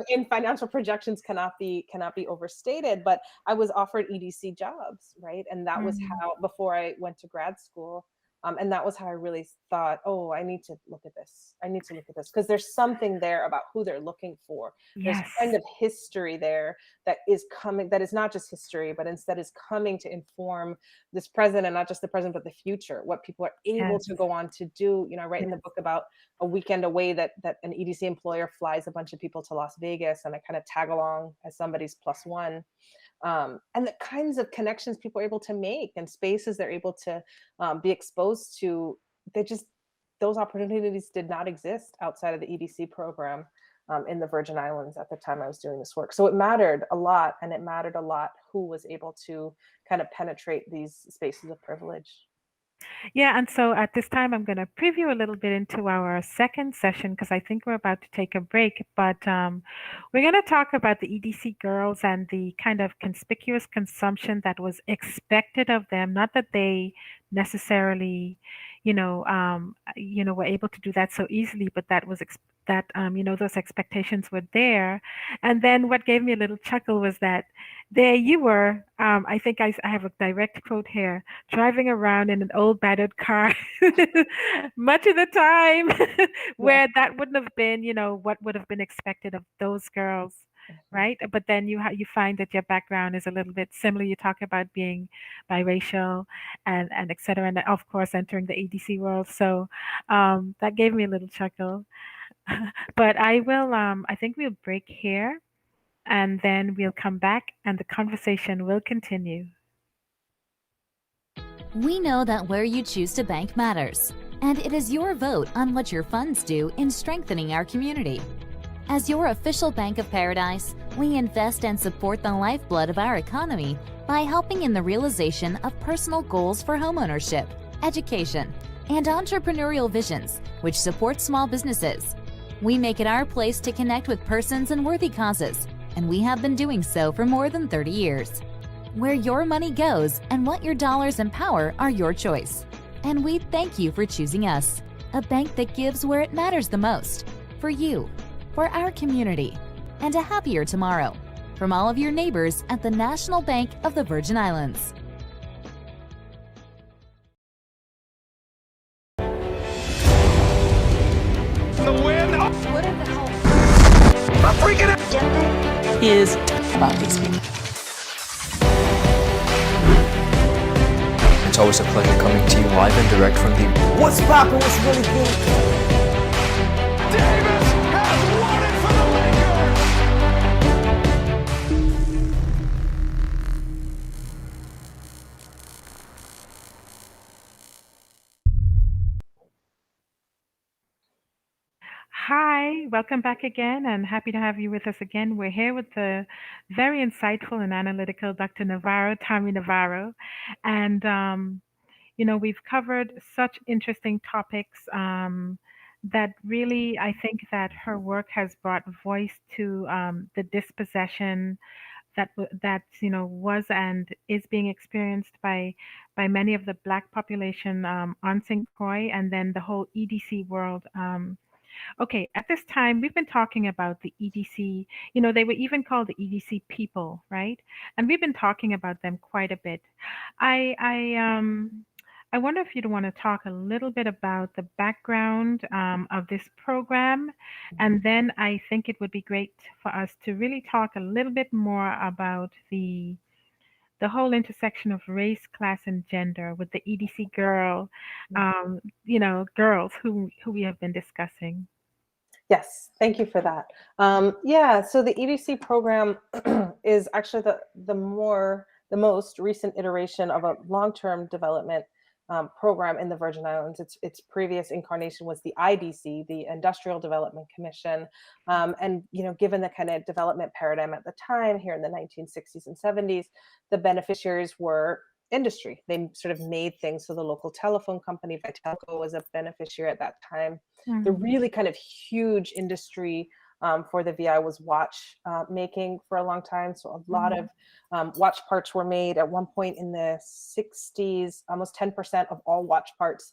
in financial projections cannot be overstated. But I was offered EDC jobs, right? And that was Mm. how, before I went to grad school. And that was how I really thought, oh, I need to look at this. I need to look at this because there's something there about who they're looking for. There's Yes. kind of history there that is coming, that is not just history, but instead is coming to inform this present, and not just the present, but the future, what people are able Yes. to go on to do. I write in the book about a weekend away that an EDC employer flies a bunch of people to Las Vegas, and I kind of tag along as somebody's plus one. And the kinds of connections people are able to make and spaces they're able to be exposed to, those opportunities did not exist outside of the EDC program in the Virgin Islands at the time I was doing this work. So it mattered a lot, and it mattered a lot who was able to kind of penetrate these spaces of privilege. Yeah, and so at this time, I'm going to preview a little bit into our second session because I think we're about to take a break. But we're going to talk about the EDC girls and the kind of conspicuous consumption that was expected of them. Not that they necessarily, were able to do that so easily, but that was those expectations were there. And then what gave me a little chuckle was that there you were. I think I have a direct quote here driving around in an old battered car much of the time Yeah. where that wouldn't have been what would have been expected of those girls, Mhm. right? But then you find that your background is a little bit similar. You talk about being biracial and et cetera, and of course entering the EDC world. So that gave me a little chuckle. But I think we'll break here and then we'll come back and the conversation will continue. We know that where you choose to bank matters, and it is your vote on what your funds do in strengthening our community. As your official Bank of Paradise, we invest and support the lifeblood of our economy by helping in the realization of personal goals for homeownership, education, and entrepreneurial visions, which support small businesses. We make it our place to connect with persons and worthy causes, and we have been doing so for more than 30 years. Where your money goes and what your dollars empower are your choice. And we thank you for choosing us, a bank that gives where it matters the most, for you, for our community, and a happier tomorrow. From all of your neighbors at the National Bank of the Virgin Islands. The win. What the hell I'm freaking out. is broadly speaking? It's always a pleasure coming to you live and direct from the What's poppin'? What's really good? Davis has won it for the Lakers. Hi, welcome back again, and happy to have you with us again. We're here with the very insightful and analytical Dr. Navarro, Tommy Navarro, and we've covered such interesting topics that really I think that her work has brought voice to the dispossession that was and is being experienced by many of the Black population on St. Croix, and then the whole EDC world. Okay, at this time, we've been talking about the EDC. They were even called the EDC people, right? And we've been talking about them quite a bit. I wonder if you'd want to talk a little bit about the background of this program, and then I think it would be great for us to really talk a little bit more about the whole intersection of race, class, and gender with the EDC girls who we have been discussing. Yes, thank you for that. Yeah, so the EDC program is actually the most recent iteration of a long-term development program in the Virgin Islands. Its previous incarnation was the IDC, the Industrial Development Commission, and given the kind of development paradigm at the time here in the 1960s and 70s, the beneficiaries were industry. They sort of made things. So the local telephone company, Vitelco, was a beneficiary at that time. The really kind of huge industry for the VI was watch making for a long time. So a lot of watch parts were made. At one point in the 60s, almost 10% of all watch parts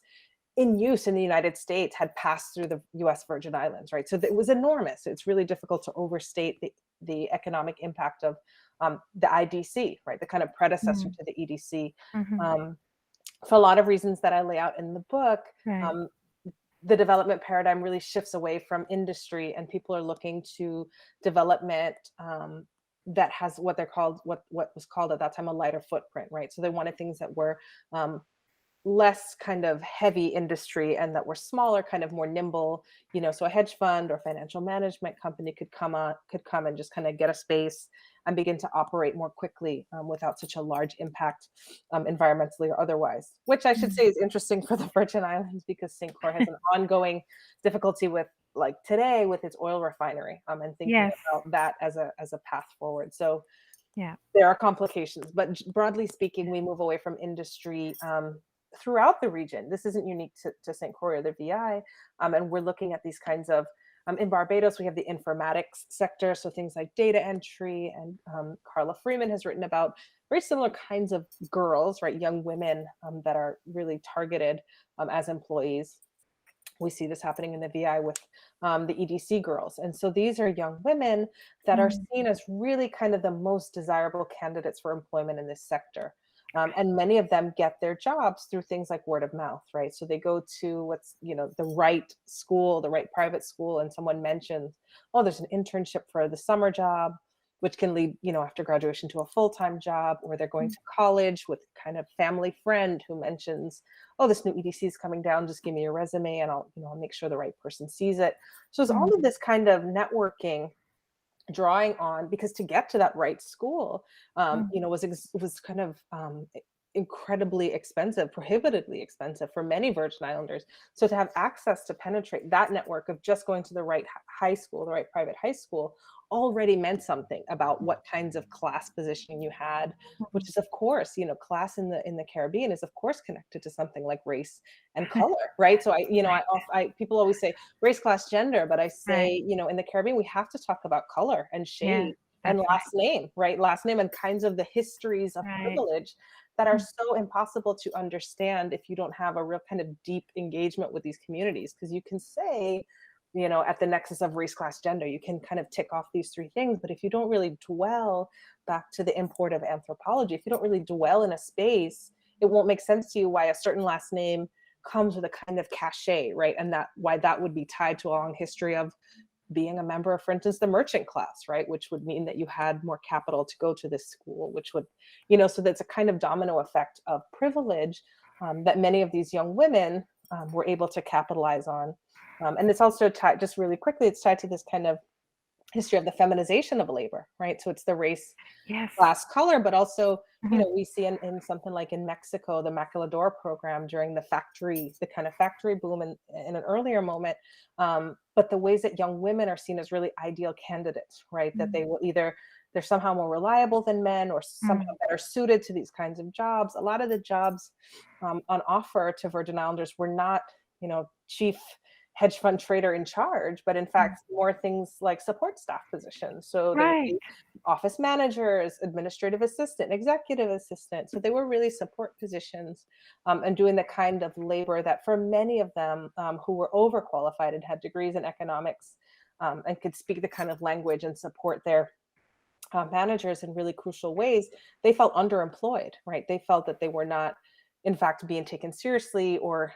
in use in the United States had passed through the US Virgin Islands, right? So it was enormous. It's really difficult to overstate the economic impact of the IDC, right? The kind of predecessor to the EDC. For a lot of reasons that I lay out in the book, Right. the development paradigm really shifts away from industry, and people are looking to development that has what was called at that time a lighter footprint, right? So they wanted things that were less kind of heavy industry and that were smaller, kind of more nimble, so a hedge fund or financial management company could come and just kind of get a space and begin to operate more quickly without such a large impact environmentally or otherwise, which I should say is interesting for the Virgin Islands because St. Croix has an ongoing difficulty with, like today, with its oil refinery and thinking Yes. about that as a path forward. So Yeah. there are complications, but broadly speaking, we move away from industry throughout the region. This isn't unique to St. Croix or the VI. And we're looking at these kinds of, in Barbados, we have the informatics sector, so things like data entry, and Carla Freeman has written about very similar kinds of girls, right, young women that are really targeted as employees. We see this happening in the VI with the EDC girls. And so these are young women that are Mm. seen as really kind of the most desirable candidates for employment in this sector. And many of them get their jobs through things like word of mouth, right? So they go to what's, the right school, the right private school, and someone mentions, oh, there's an internship for the summer job, which can lead, after graduation to a full-time job, or they're going to college with kind of family friend who mentions, oh, this new EDC is coming down, just give me your resume and I'll make sure the right person sees it. So there's all of this kind of networking drawing on, because to get to that right school, was kind of incredibly expensive, prohibitively expensive for many Virgin Islanders. So to have access to penetrate that network of just going to the right high school, the right private high school, already meant something about what kinds of class positioning you had, which is of course, class in the Caribbean is of course connected to something like race and color, right? So people always say race, class, gender, but I say, Right. in the Caribbean we have to talk about color and Yeah, shade and that's last name, right? Last name and kinds of the histories of right. privilege that are so impossible to understand if you don't have a real kind of deep engagement with these communities. Because you can say, at the nexus of race, class, gender, you can kind of tick off these three things. But if you don't really dwell back to the import of anthropology, if you don't really dwell in a space, it won't make sense to you why a certain last name comes with a kind of cachet, right? And that why that would be tied to a long history of being a member of, for instance, the merchant class, right? Which would mean that you had more capital to go to this school, which would, so that's a kind of domino effect of privilege that many of these young women were able to capitalize on. And it's also tied, just really quickly, it's tied to this kind of history of the feminization of labor, right? So it's the race, Yes. class, color, but also, we see in something like in Mexico, the Maquiladora program during the kind of factory boom in an earlier moment. But the ways that young women are seen as really ideal candidates, right? That they will they're somehow more reliable than men or somehow better suited to these kinds of jobs. A lot of the jobs on offer to Virgin Islanders were not, chief hedge fund trader in charge, but in fact, more things like support staff positions. So they would Right. be office managers, administrative assistant, executive assistant. So they were really support positions and doing the kind of labor that for many of them who were overqualified and had degrees in economics and could speak the kind of language and support their managers in really crucial ways, they felt underemployed, right? They felt that they were not, in fact, being taken seriously or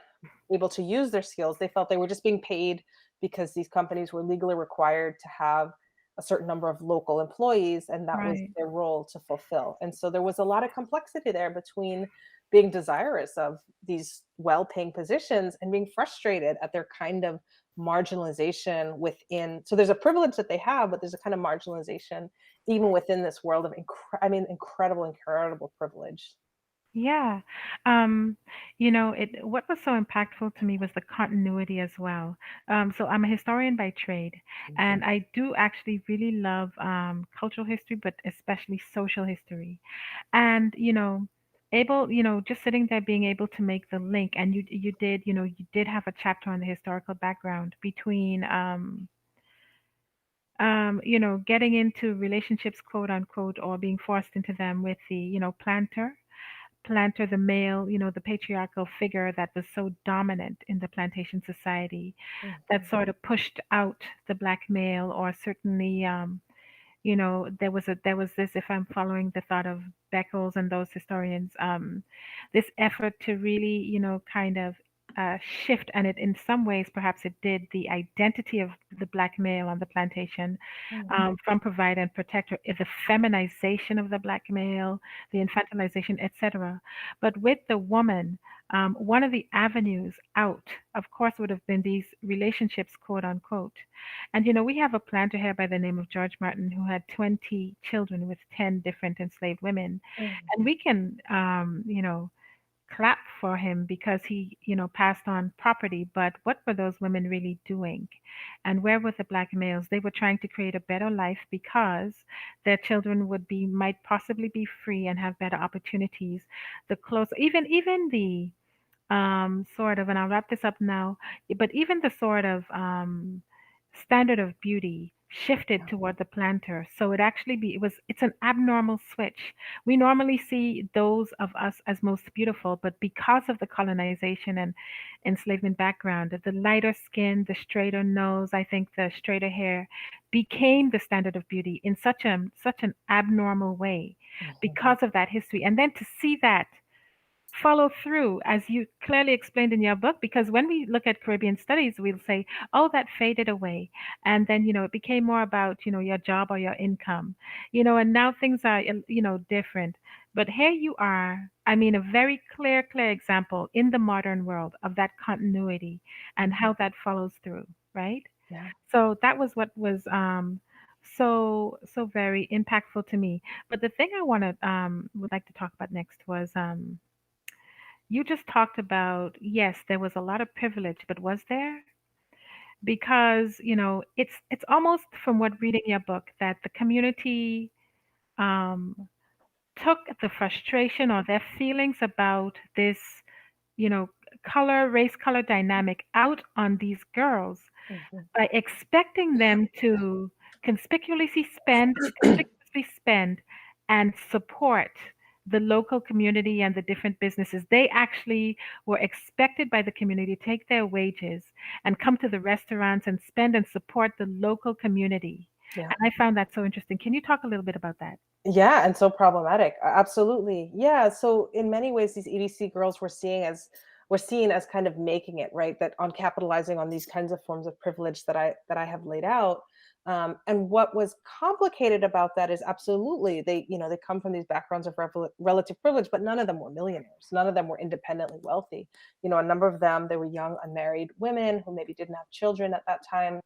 able to use their skills. They felt they were just being paid because these companies were legally required to have a certain number of local employees, and that was Right. their role to fulfill. And so there was a lot of complexity there between being desirous of these well-paying positions and being frustrated at their kind of marginalization within. So there's a privilege that they have, but there's a kind of marginalization even within this world of incredible privilege. Yeah. What was so impactful to me was the continuity as well. So I'm a historian by trade, and I do actually really love cultural history, but especially social history. And, just sitting there being able to make the link, and you did have a chapter on the historical background between getting into relationships, quote unquote, or being forced into them with the, planter, the male, the patriarchal figure that was so dominant in the plantation society, that sort of pushed out the black male, or certainly, there was this, if I'm following the thought of Beckles and those historians, this effort to really, kind of shift, and it in some ways perhaps it did, the identity of the black male on the plantation, from provider and protector, the feminization of the black male, the infantilization, etc. But with the woman, one of the avenues out, of course, would have been these relationships, quote unquote. And we have a planter here by the name of George Martin who had 20 children with 10 different enslaved women. And we can, clap for him because he, passed on property. But what were those women really doing? And where were the black males? They were trying to create a better life because their children might possibly be free and have better opportunities. The close, even the sort of, and I'll wrap this up now, but even the sort of standard of beauty shifted toward the planter. So it's an abnormal switch. We normally see those of us as most beautiful, but because of the colonization and enslavement background, the lighter skin, the straighter nose, I think the straighter hair became the standard of beauty in such an abnormal way because of that history. And then to see that follow through, as you clearly explained in your book, because when we look at Caribbean studies, we'll say, oh, that faded away. And then, it became more about, your job or your income, and now things are, different. But here you are, I mean, a very clear example in the modern world of that continuity and how that follows through, right? Yeah. So that was what was so very impactful to me. But the thing I would like to talk about next was you just talked about, yes, there was a lot of privilege, but was there? Because, it's almost from what reading your book that the community um, took the frustration or their feelings about this, you know, race color dynamic out on these girls by expecting them to conspicuously spend and support the local community and the different businesses. They actually were expected by the community to take their wages and come to the restaurants and spend and support the local community. Yeah. And I found that so interesting. Can you talk a little bit about that? Yeah, and so problematic. Absolutely. Yeah. So in many ways, these EDC girls were seen as kind of making it, right? That on capitalizing on these kinds of forms of privilege that I have laid out. And what was complicated about that is absolutely they come from these backgrounds of relative privilege, but none of them were millionaires. None of them were independently wealthy. A number of them, they were young unmarried women who maybe didn't have children at that time.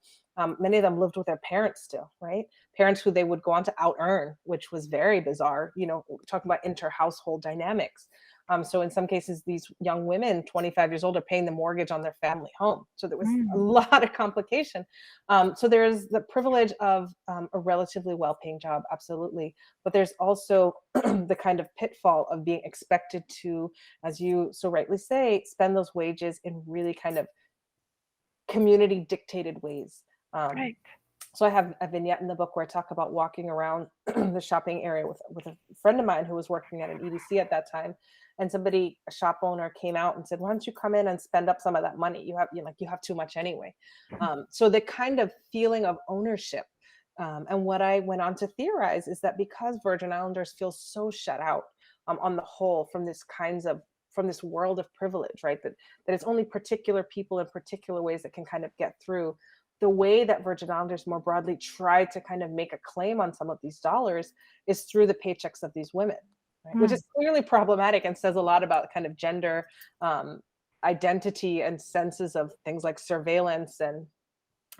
Many of them lived with their parents still, right? Parents who they would go on to out earn, which was very bizarre, talking about inter household dynamics. So in some cases, these young women, 25 years old, are paying the mortgage on their family home. So there was a lot of complication. So there's the privilege of a relatively well-paying job, absolutely. But there's also the kind of pitfall of being expected to, as you so rightly say, spend those wages in really kind of community dictated ways. Right. So I have a vignette in the book where I talk about walking around the shopping area with a friend of mine who was working at an EDC at that time. And a shop owner came out and said, why don't you come in and spend up some of that money? You have too much anyway. So the kind of feeling of ownership. And what I went on to theorize is that because Virgin Islanders feel so shut out on the whole from this world of privilege, right? That it's only particular people in particular ways that can kind of get through. The way that Virgin Islanders more broadly try to kind of make a claim on some of these dollars is through the paychecks of these women, right? Which is clearly problematic and says a lot about kind of gender identity and senses of things like surveillance and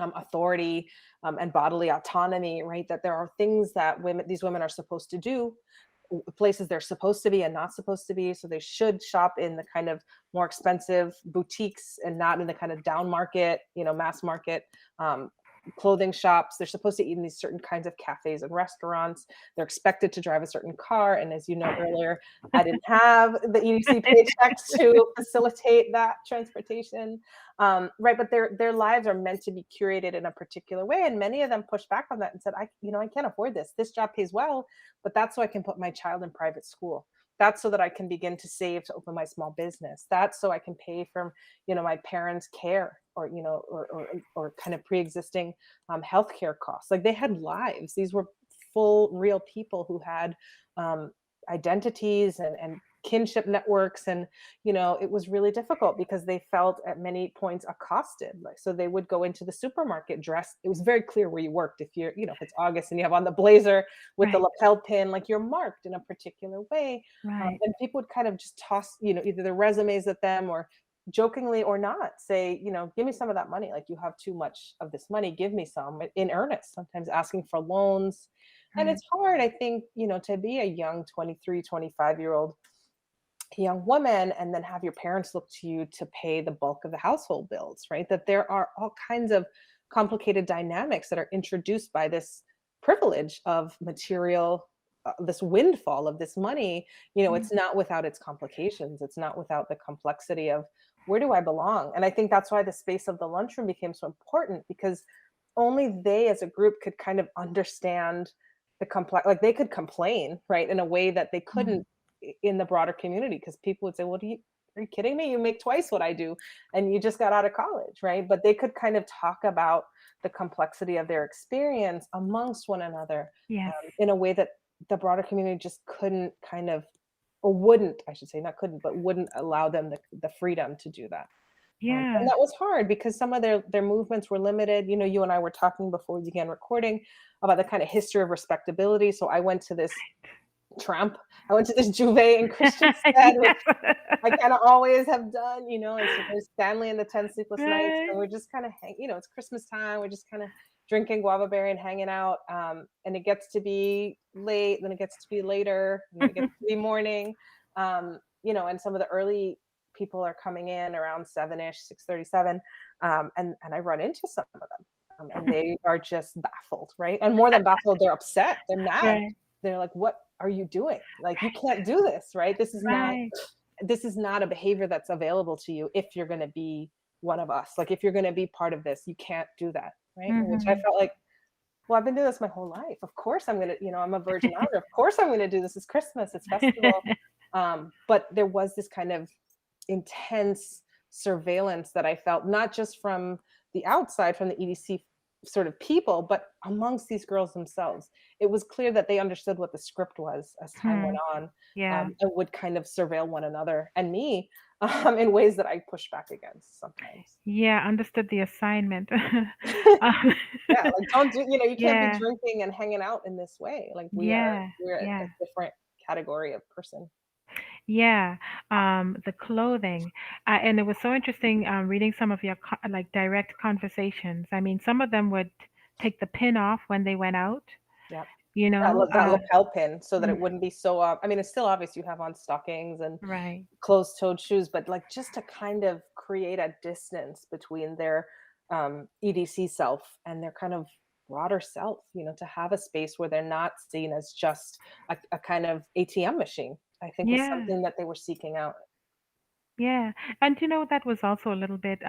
authority and bodily autonomy, right? That there are things that these women are supposed to do, places they're supposed to be and not supposed to be. So they should shop in the kind of more expensive boutiques and not in the kind of down market, mass market clothing shops. They're supposed to eat in these certain kinds of cafes and restaurants. They're expected to drive a certain car. And as you know earlier, I didn't have the EDC paychecks to facilitate that transportation. Right. But their lives are meant to be curated in a particular way. And many of them pushed back on that and said, I can't afford this. This job pays well, but that's so I can put my child in private school. That's so that I can begin to save to open my small business. That's so I can pay for, my parents' care or kind of pre-existing healthcare costs. Like they had lives. These were full, real people who had identities and kinship networks. And, it was really difficult because they felt at many points accosted. Like, so they would go into the supermarket dressed. It was very clear where you worked. If you're, if it's August and you have on the blazer with the lapel pin, like you're marked in a particular way. Right. And people would kind of just toss, either their resumes at them or jokingly or not say, give me some of that money. Like you have too much of this money, give me some, in earnest, sometimes asking for loans. And it's hard, I think, to be a young 23, 25-year-old young woman and then have your parents look to you to pay the bulk of the household bills, right? That there are all kinds of complicated dynamics that are introduced by this privilege of material this windfall of this money, Mm. it's not without its complications. It's not without the complexity of where do I belong? And I think that's why the space of the lunchroom became so important, because only they as a group could kind of understand the complex, like they could complain, right, in a way that they Mm. couldn't in the broader community, because people would say, well, are you kidding me? You make twice what I do and you just got out of college, right? But they could kind of talk about the complexity of their experience amongst one another, Yes. in a way that the broader community just couldn't kind of, or wouldn't, I should say, not couldn't, but wouldn't allow them the freedom to do that. And Yeah. that was hard because some of their movements were limited. You and I were talking before we began recording about the kind of history of respectability. So I went to this Juve in Christiansted, which Yes. I kind of always have done, and so there's Stanley and the 10 Sleepless Nights, and Right. we're just kind of it's Christmas time, we're just kind of drinking guava berry and hanging out, and it gets to be late, then it gets to be later, and then it gets to be morning, and some of the early people are coming in around 7ish, 6:37, and I run into some of them, and they are just baffled, right? And more than baffled, they're upset, they're mad, Right. they're like, what are you doing? Like, you can't do this, right? Right. This is not a behavior that's available to you if you're going to be one of us. Like, if you're going to be part of this, you can't do that, right? And which I Mhm. felt like, well, I've been doing this my whole life. Of course I'm going to, I'm a virgin out. Of course I'm going to do this. It's Christmas, it's festival. But there was this kind of intense surveillance that I felt, not just from the outside, from the EDC sort of people, but amongst these girls themselves. It was clear that they understood what the script was as time went Hmm. on, Yeah. and would kind of surveil one another and me, in ways that I pushed back against sometimes. Yeah, understood the assignment. Um, Yeah, like, don't do, you can't be yeah. drinking and hanging out in this way. Like, Yeah. we're a Yeah. different category of person. Yeah, the clothing, and it was so interesting reading some of your like direct conversations. I mean, some of them would take the pin off when they went out, Yeah. you That know. lapel pin, so that Mm, it wouldn't be so, I mean, it's still obvious you have on stockings and right. closed-toed shoes, but, like, just to kind of create a distance between their, EDC self and their kind of broader self, to have a space where they're not seen as just a kind of ATM machine, I think was Yeah. something that they were seeking out. Yeah. And that was also a little bit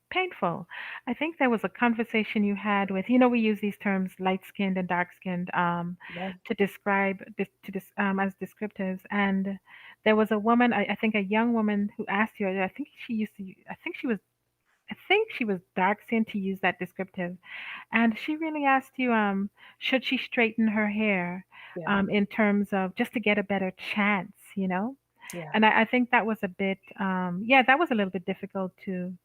painful. I think there was a conversation you had with, we use these terms light-skinned and dark-skinned Yeah, to describe as descriptives. And there was a woman, I think a young woman who asked you, I think she was dark skinned to use that descriptive. And she really asked you, should she straighten her hair yeah, in terms of just to get a better chance, yeah. And I think that was a bit, yeah, that was a little bit difficult to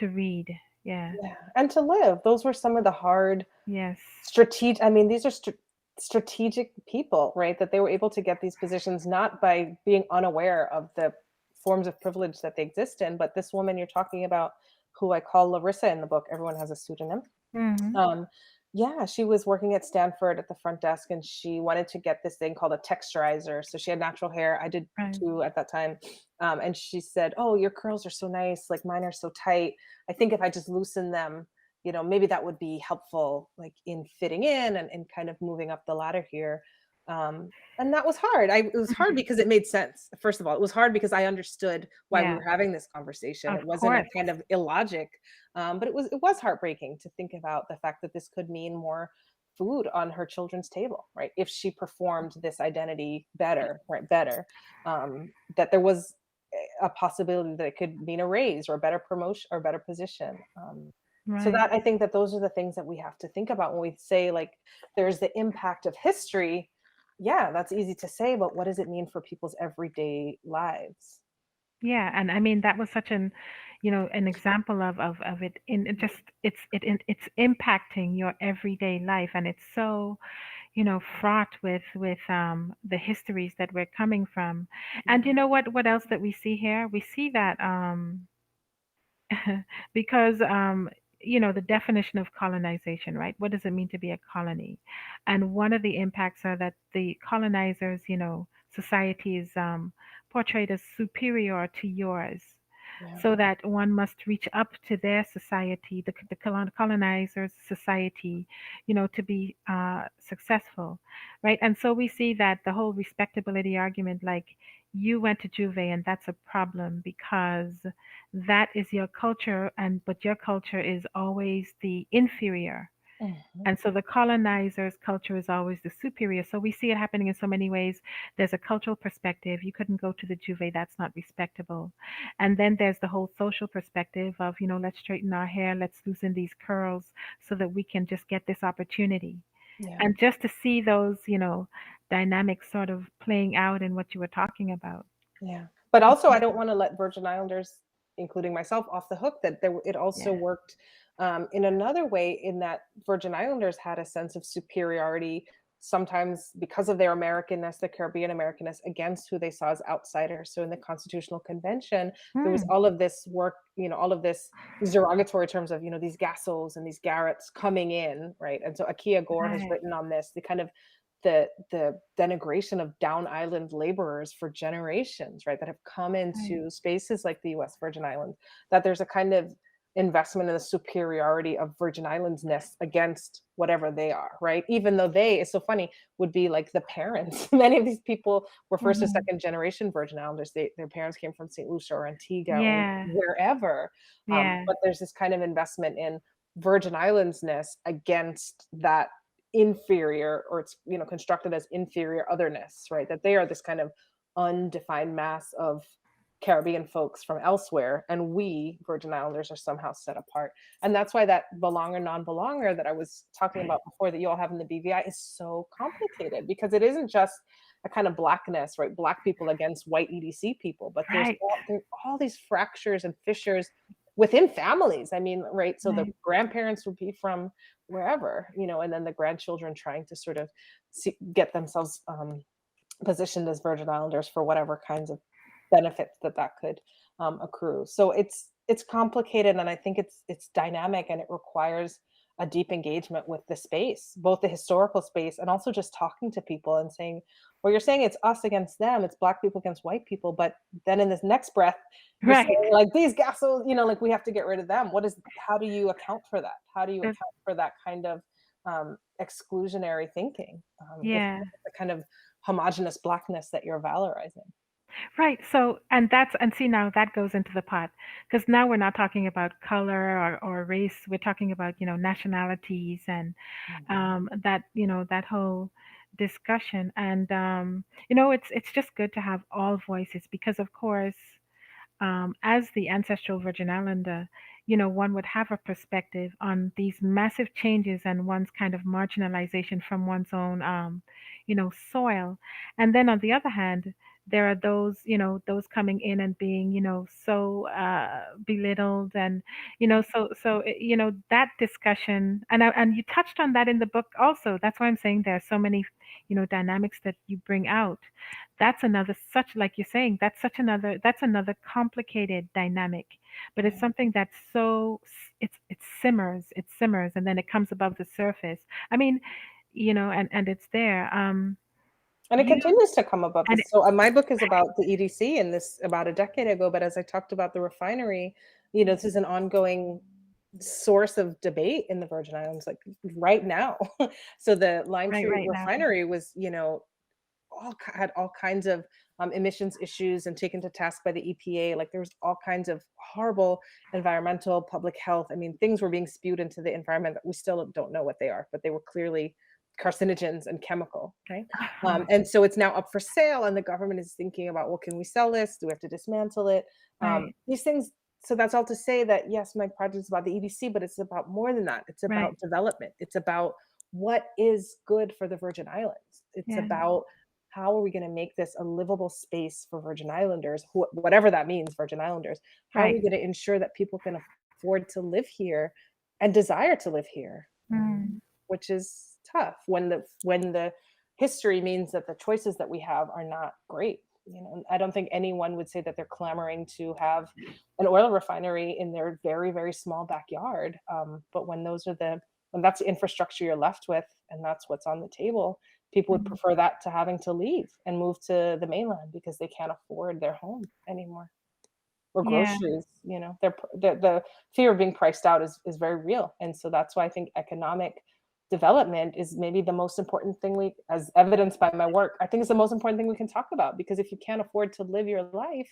read. Yeah. Yeah, and to live. Those were some of the hard Yes. strategic, I mean, these are strategic people, right? That they were able to get these positions not by being unaware of the forms of privilege that they exist in, but this woman you're talking about, who I call Larissa in the book, everyone has a pseudonym. Hmm. Um, yeah, she was working at Stanford at the front desk, and she wanted to get this thing called a texturizer. So she had natural hair. I did Right. too at that time. And she said, "Oh, your curls are so nice. Like, mine are so tight. I think if I just loosen them, maybe that would be helpful, like in fitting in and kind of moving up the ladder here." And that was hard. It was hard Mhm. because it made sense. First of all, it was hard because I understood why we Yeah. were having this conversation. Of It wasn't a course. kind of illogic, but it was heartbreaking to think about the fact that this could mean more food on her children's table, right? If she performed this identity better, right? Better, that there was a possibility that it could mean a raise or a better promotion or better position. So Right. that, I think that those are the things that we have to think about when we say, like, there's the impact of history. Yeah, that's easy to say, but what does it mean for people's everyday lives? Yeah, and I mean that was such an example of it in it just it's impacting your everyday life, and it's so, fraught with the histories that we're coming from. And you Yeah, know what else that we see here? We see that because the definition of colonization, right? What does it mean to be a colony? And one of the impacts are that the colonizers, society is portrayed as superior to yours. Yeah. so that one must reach up to their society, the colonizers' society, to be successful, right? And so we see that the whole respectability argument, like you went to Juve and that's a problem because that is your culture, but your culture is always the inferior. Mhm. And so the colonizer's culture is always the superior. So we see it happening in so many ways. There's a cultural perspective. You couldn't go to the Juve, that's not respectable. And then there's the whole social perspective of, let's straighten our hair, let's loosen these curls so that we can just get this opportunity. Yeah. And just to see those, dynamics sort of playing out in what you were talking about. Yeah. But also, I don't want to let Virgin Islanders, including myself, off the hook that it also Yeah. worked in another way, in that Virgin Islanders had a sense of superiority, sometimes because of their Americanness, their Caribbean Americanness, against who they saw as outsiders. So in the Constitutional Convention, there was Hmm. all of this work, all of this, these derogatory terms of, these Gassels and these Garretts coming in, right? And so Akia Gore has Right. written on this, the kind of the denigration of down island laborers for generations, right, that have come Right. into spaces like the US Virgin Islands, that there's a kind of investment in the superiority of Virgin Islandsness against whatever they are, right? Even though they, it's so funny, would be like the parents. Many of these people were first or Hmm. second generation Virgin Islanders. Their parents came from St. Lucia or Antigua or Yeah. wherever. Yeah. But there's this kind of investment in Virgin Islandsness against that inferior, or it's constructed as inferior otherness, right? That they are this kind of undefined mass of Caribbean folks from elsewhere, and we Virgin Islanders are somehow set apart. And that's why that belonger non-belonger that I was talking about before, that you all have in the BVI, is so complicated, because it isn't just a kind of blackness, right? Black people against white EDC people, but there's Right. all these fractures and fissures within families. I mean, right? So the Right. grandparents would be from wherever, and then the grandchildren trying to sort of get themselves positioned as Virgin Islanders for whatever kinds of benefits that could accrue. So it's complicated, and I think it's dynamic, and it requires a deep engagement with the space, both the historical space and also just talking to people and saying, well, you're saying it's us against them, it's Black people against white people, but then in this next breath, you're Right. saying like these gasos, like we have to get rid of them. How do you account for that? How do you That's- account for that kind of exclusionary thinking, if Yeah. it's the kind of homogenous Blackness that you're valorizing? Right. So, and see, now that goes into the pot, because now we're not talking about color or race. We're talking about, nationalities and that whole discussion. And it's just good to have all voices, because of course, as the ancestral Virgin Islander, one would have a perspective on these massive changes and one's kind of marginalization from one's own, soil. And then on the other hand, there are those coming in and being, so belittled, and, that discussion, and you touched on that in the book also. That's why I'm saying there are so many, dynamics that you bring out. That's another, such like you're saying, that's another complicated dynamic, but it's Yeah. something that's so it simmers and then it comes above the surface. I mean, and it's there. And it You continues to come above and this. So my book is about the EDC, and this about a decade ago. But as I talked about the refinery, this is an ongoing source of debate in the Virgin Islands, like right now. So the Lime right, Tree right now. refinery was, had all kinds of emissions issues and taken to task by the EPA. Like there was all kinds of horrible environmental, public health. I mean, things were being spewed into the environment that we still don't know what they are, but they were clearly carcinogens and chemical, right? And so it's now up for sale, and the government is thinking about, well, can we sell this? Do we have to dismantle it? Right, These things. So that's all to say that yes, my project is about the EDC, but it's about more than that. It's right. about development. It's about what is good for the Virgin Islands. It's Yeah, about how are we going to make this a livable space for Virgin Islanders, whatever that means, Virgin Islanders. How are we right. going to ensure that people can afford to live here and desire to live here? Mm, Which is tough when the history means that the choices that we have are not great. I don't think anyone would say that they're clamoring to have an oil refinery in their very, very small backyard. But when that's the infrastructure you're left with, and that's what's on the table, people would mm. prefer that to having to leave and move to the mainland because they can't afford their home anymore. or Yeah. groceries. The fear of being priced out is very real. And so that's why I think economic development is maybe the most important thing as evidenced by my work, I think it's the most important thing we can talk about, because if you can't afford to live your life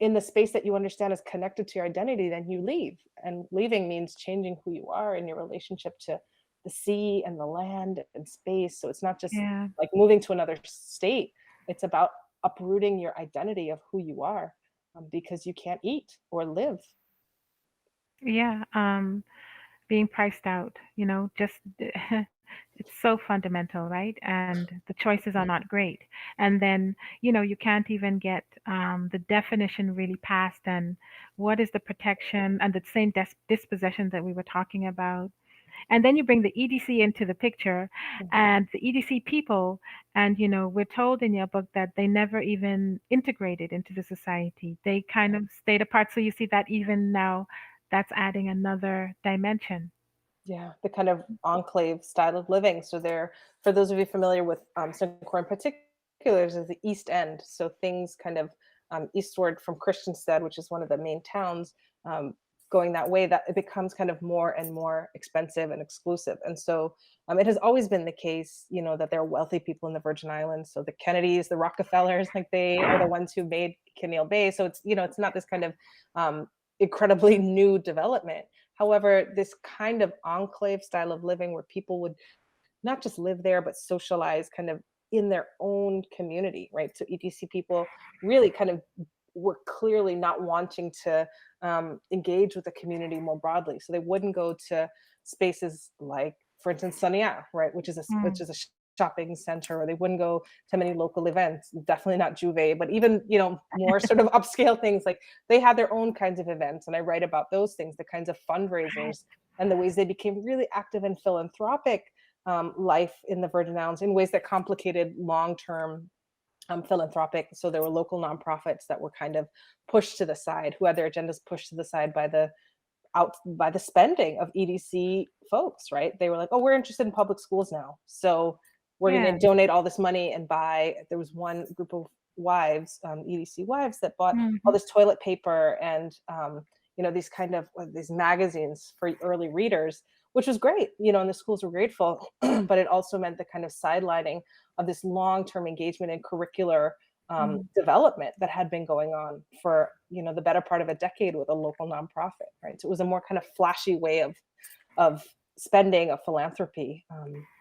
in the space that you understand is connected to your identity, then you leave. And leaving means changing who you are in your relationship to the sea and the land and space. So it's not just Yeah. like moving to another state, it's about uprooting your identity of who you are, because you can't eat or live. Yeah. Being priced out, just it's so fundamental, right? And the choices are not great. And then, you can't even get the definition really passed. And what is the protection and the same dispossession that we were talking about? And then you bring the EDC into the picture and the EDC people, and we're told in your book that they never even integrated into the society. They kind of stayed apart. So you see that even now, that's adding another dimension. Yeah, the kind of enclave style of living. So there, for those of you familiar with Singapore in particular, there's the East End. So things kind of eastward from Christiansted, which is one of the main towns, um, going that way, that it becomes kind of more and more expensive and exclusive. And so it has always been the case, that there are wealthy people in the Virgin Islands. So the Kennedys, the Rockefellers, like they are the ones who made Kinneil Bay. So it's not this kind of incredibly new development. However, this kind of enclave style of living where people would not just live there, but socialize kind of in their own community, right? So ETC people really kind of were clearly not wanting to engage with the community more broadly. So they wouldn't go to spaces like, for instance, Sanya, right, which Mm. is a shopping center, or they wouldn't go to many local events. Definitely not Juve, but even more sort of upscale things, like they had their own kinds of events, and I write about those things, the kinds of fundraisers and the ways they became really active and philanthropic life in the Virgin Islands in ways that complicated long-term philanthropic. So there were local nonprofits that were kind of pushed to the side, who had their agendas pushed to the side by the spending of EDC folks, right? They were like, oh, we're interested in public schools now, so we're going Yeah. to donate all this money and buy. There was one group of wives, EDC wives, that bought all Hmm. this toilet paper and these kind of these magazines for early readers, which was great, and the schools were grateful. But it also meant the kind of sidelining of this long-term engagement in curricular Mm. development that had been going on for the better part of a decade with a local nonprofit, right? So it was a more kind of flashy way of spending, of philanthropy.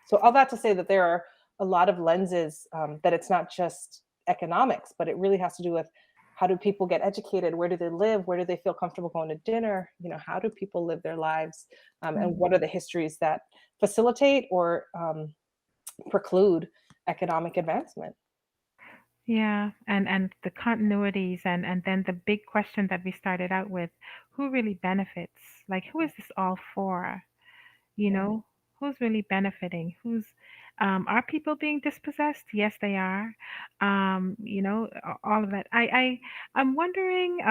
So all that to say that there are a lot of lenses, that it's not just economics, but it really has to do with how do people get educated, where do they live, where do they feel comfortable going to dinner, how do people live their lives, and Mm. what are the histories that facilitate or preclude economic advancement. Yeah, and the continuities, and then the big question that we started out with, who really benefits? Like, who is this all for? You Yeah. know, who's really benefiting? Are people being dispossessed? Yes, they are. All of that. I'm wondering,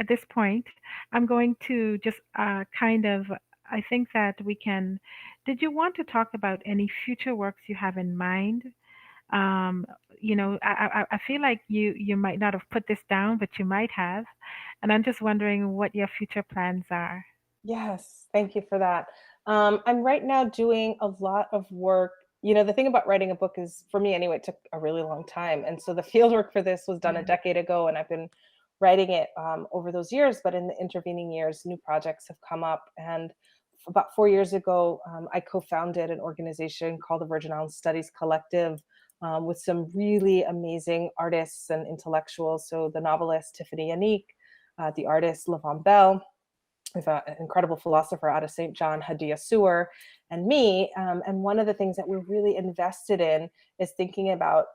at this point, I'm going to just kind of, I think that we can. Did you want to talk about any future works you have in mind? um, I feel like you might not have put this down, but you might have, and I'm just wondering what your future plans are. Yes, thank you for that. I'm right now doing a lot of work. The thing about writing a book is, for me anyway, it took a really long time. And so the field work for this was done a Yeah. decade ago, and I've been writing it over those years. But in the intervening years, new projects have come up. And about 4 years ago, I co founded an organization called the Virgin Islands Studies Collective, with some really amazing artists and intellectuals. So the novelist Tiffany Yannick, the artist Levon Bell, with an incredible philosopher out of St. John, Hadia Sewer, and me. And one of the things that we're really invested in is thinking about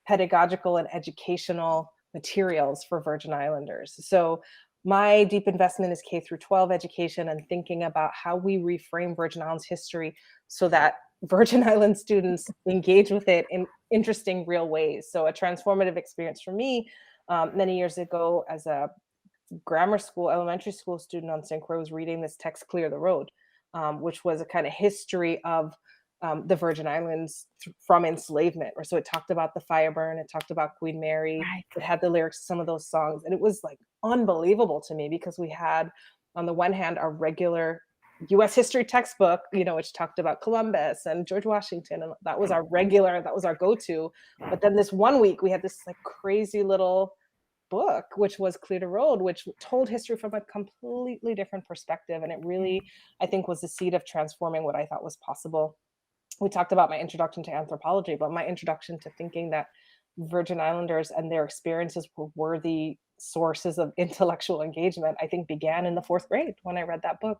pedagogical and educational materials for Virgin Islanders. So my deep investment is K through 12 education and thinking about how we reframe Virgin Islands history so that Virgin Island students engage with it in interesting, real ways. So a transformative experience for me many years ago as a grammar school, elementary school student on St. Croix was reading this text, Clear the Road, which was a kind of history of the Virgin Islands from enslavement. Or so it talked about the fire burn, it talked about Queen Mary, Right. it had the lyrics to some of those songs. And it was like unbelievable to me because we had, on the one hand, our regular US history textbook, which talked about Columbus and George Washington. And that was our go-to. But then this one week we had this like crazy little book, which was Clear the Road, which told history from a completely different perspective. And it really, I think, was the seed of transforming what I thought was possible. We talked about my introduction to anthropology, but my introduction to thinking that Virgin Islanders and their experiences were worthy sources of intellectual engagement, I think began in the 4th grade when I read that book.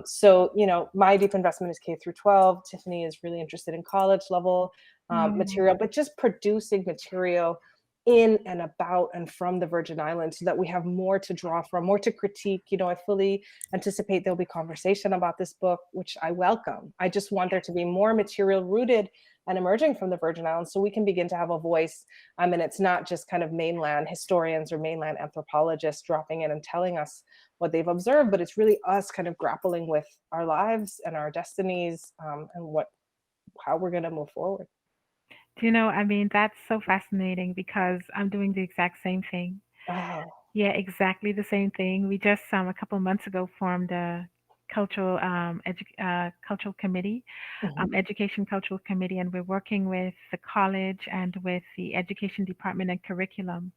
So, my deep investment is K through 12. Tiffany is really interested in college level material, but just producing material in and about and from the Virgin Islands so that we have more to draw from, more to critique. I fully anticipate there'll be conversation about this book, which I welcome. I just want there to be more material rooted and emerging from the Virgin Islands so we can begin to have a voice. And it's not just kind of mainland historians or mainland anthropologists dropping in and telling us what they've observed, but it's really us kind of grappling with our lives and our destinies and how we're going to move forward. That's so fascinating because I'm doing the exact same thing. Oh. Yeah, exactly the same thing. We just a couple months ago formed a cultural cultural committee, education cultural committee, and we're working with the college and with the education department and curriculum.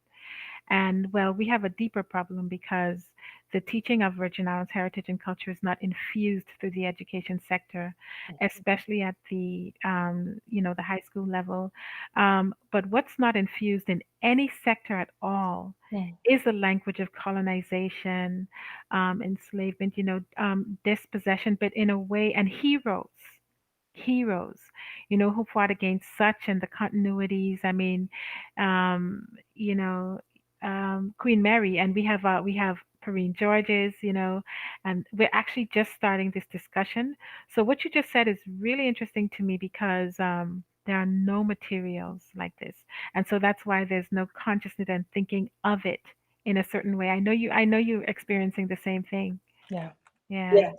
And well, we have a deeper problem because the teaching of Virgin Islands heritage and culture is not infused through the education sector, especially at the the high school level. But what's not infused in any sector at all is the language of colonization, enslavement, dispossession, but in a way, and heroes, who fought against such and the continuities. Queen Mary, and we have Perrine Georges, and we're actually just starting this discussion. So what you just said is really interesting to me because there are no materials like this, and so that's why there's no consciousness and thinking of it in a certain way. I know you're experiencing the same thing. Yeah.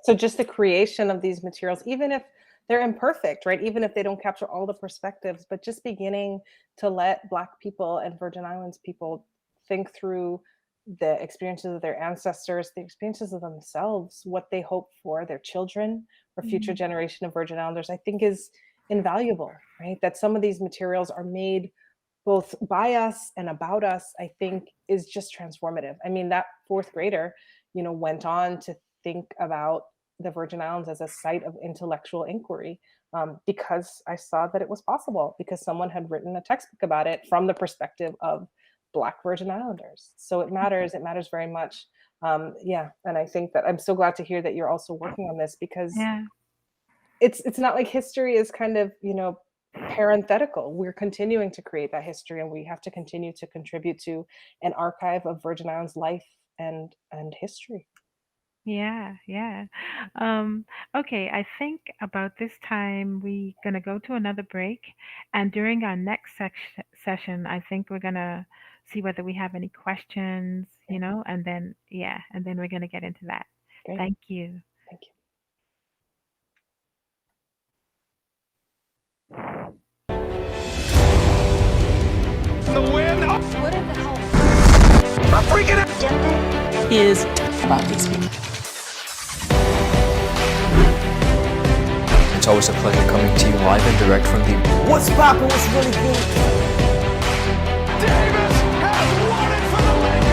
So just the creation of these materials, even if they're imperfect, right? Even if they don't capture all the perspectives, but just beginning to let Black people and Virgin Islands people think through the experiences of their ancestors, the experiences of themselves, what they hope for their children or future generation of Virgin Islanders, I think is invaluable, right? That some of these materials are made both by us and about us, I think is just transformative. That 4th grader, went on to think about the Virgin Islands as a site of intellectual inquiry because I saw that it was possible, because someone had written a textbook about it from the perspective of Black Virgin Islanders. So it matters very much. And I think that I'm so glad to hear that you're also working on this because it's not like history is kind of, parenthetical. We're continuing to create that history, and we have to continue to contribute to an archive of Virgin Islands life and history. Yeah. Okay, I think about this time we're gonna go to another break, and during our next session, I think we're gonna see whether we have any questions, and then we're gonna get into that. Great. Thank you. Thank you. The win. What the hell? I'm freaking out. Is broadly speaking. It's always a pleasure coming to you live and direct from the What's poppin'? What's really good? Davis has won it for the Lakers.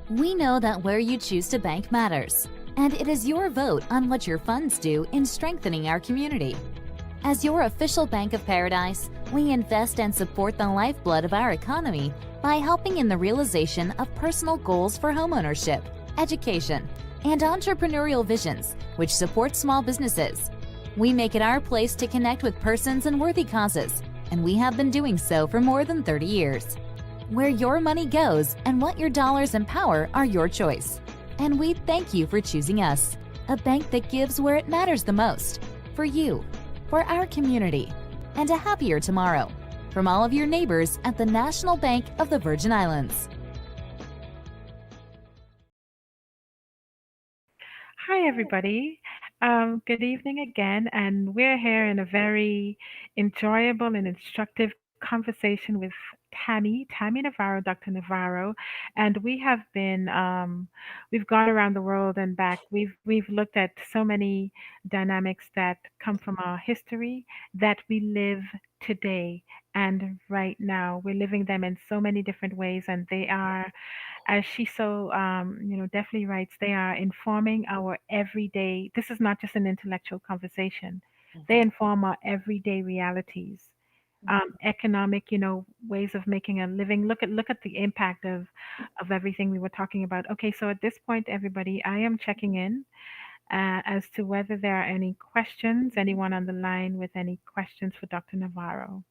We know that where you choose to bank matters, and it is your vote on what your funds do in strengthening our community. As your official Bank of Paradise, we invest and support the lifeblood of our economy by helping in the realization of personal goals for homeownership, education, and entrepreneurial visions, which support small businesses. We make it our place to connect with persons and worthy causes, and we have been doing so for more than 30 years. Where your money goes and what your dollars empower are your choice. And we thank you for choosing us, a bank that gives where it matters the most, for you, for our community, and a happier tomorrow. from all of your neighbors at the National Bank of the Virgin Islands. Hi, everybody. Good evening again, and we're here in a very enjoyable and instructive conversation with Tammy Navarro, Dr. Navarro, and we've gone around the world and back. We've looked at so many dynamics that come from our history that we live today and right now. We're living them in so many different ways, and they are, as she so definitely writes, they are informing our everyday. This is not just an intellectual conversation. They inform our everyday realities, economic, ways of making a living. Look at the impact of everything we were talking about. Okay, so at this point, everybody, I am checking in as to whether there are any questions. Anyone on the line with any questions for Dr. Navarro?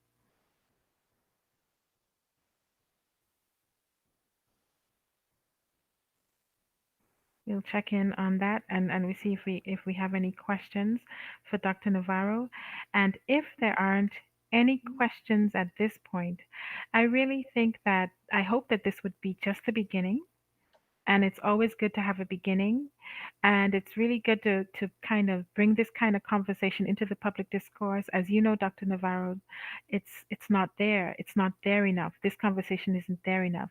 We'll check in on that and we see if we have any questions for Dr. Navarro. And if there aren't any questions at this point, I really think that I hope that this would be just the beginning. And it's always good to have a beginning. And it's really good to kind of bring this kind of conversation into the public discourse. As you know, Dr. Navarro, it's not there. It's not there enough. This conversation isn't there enough.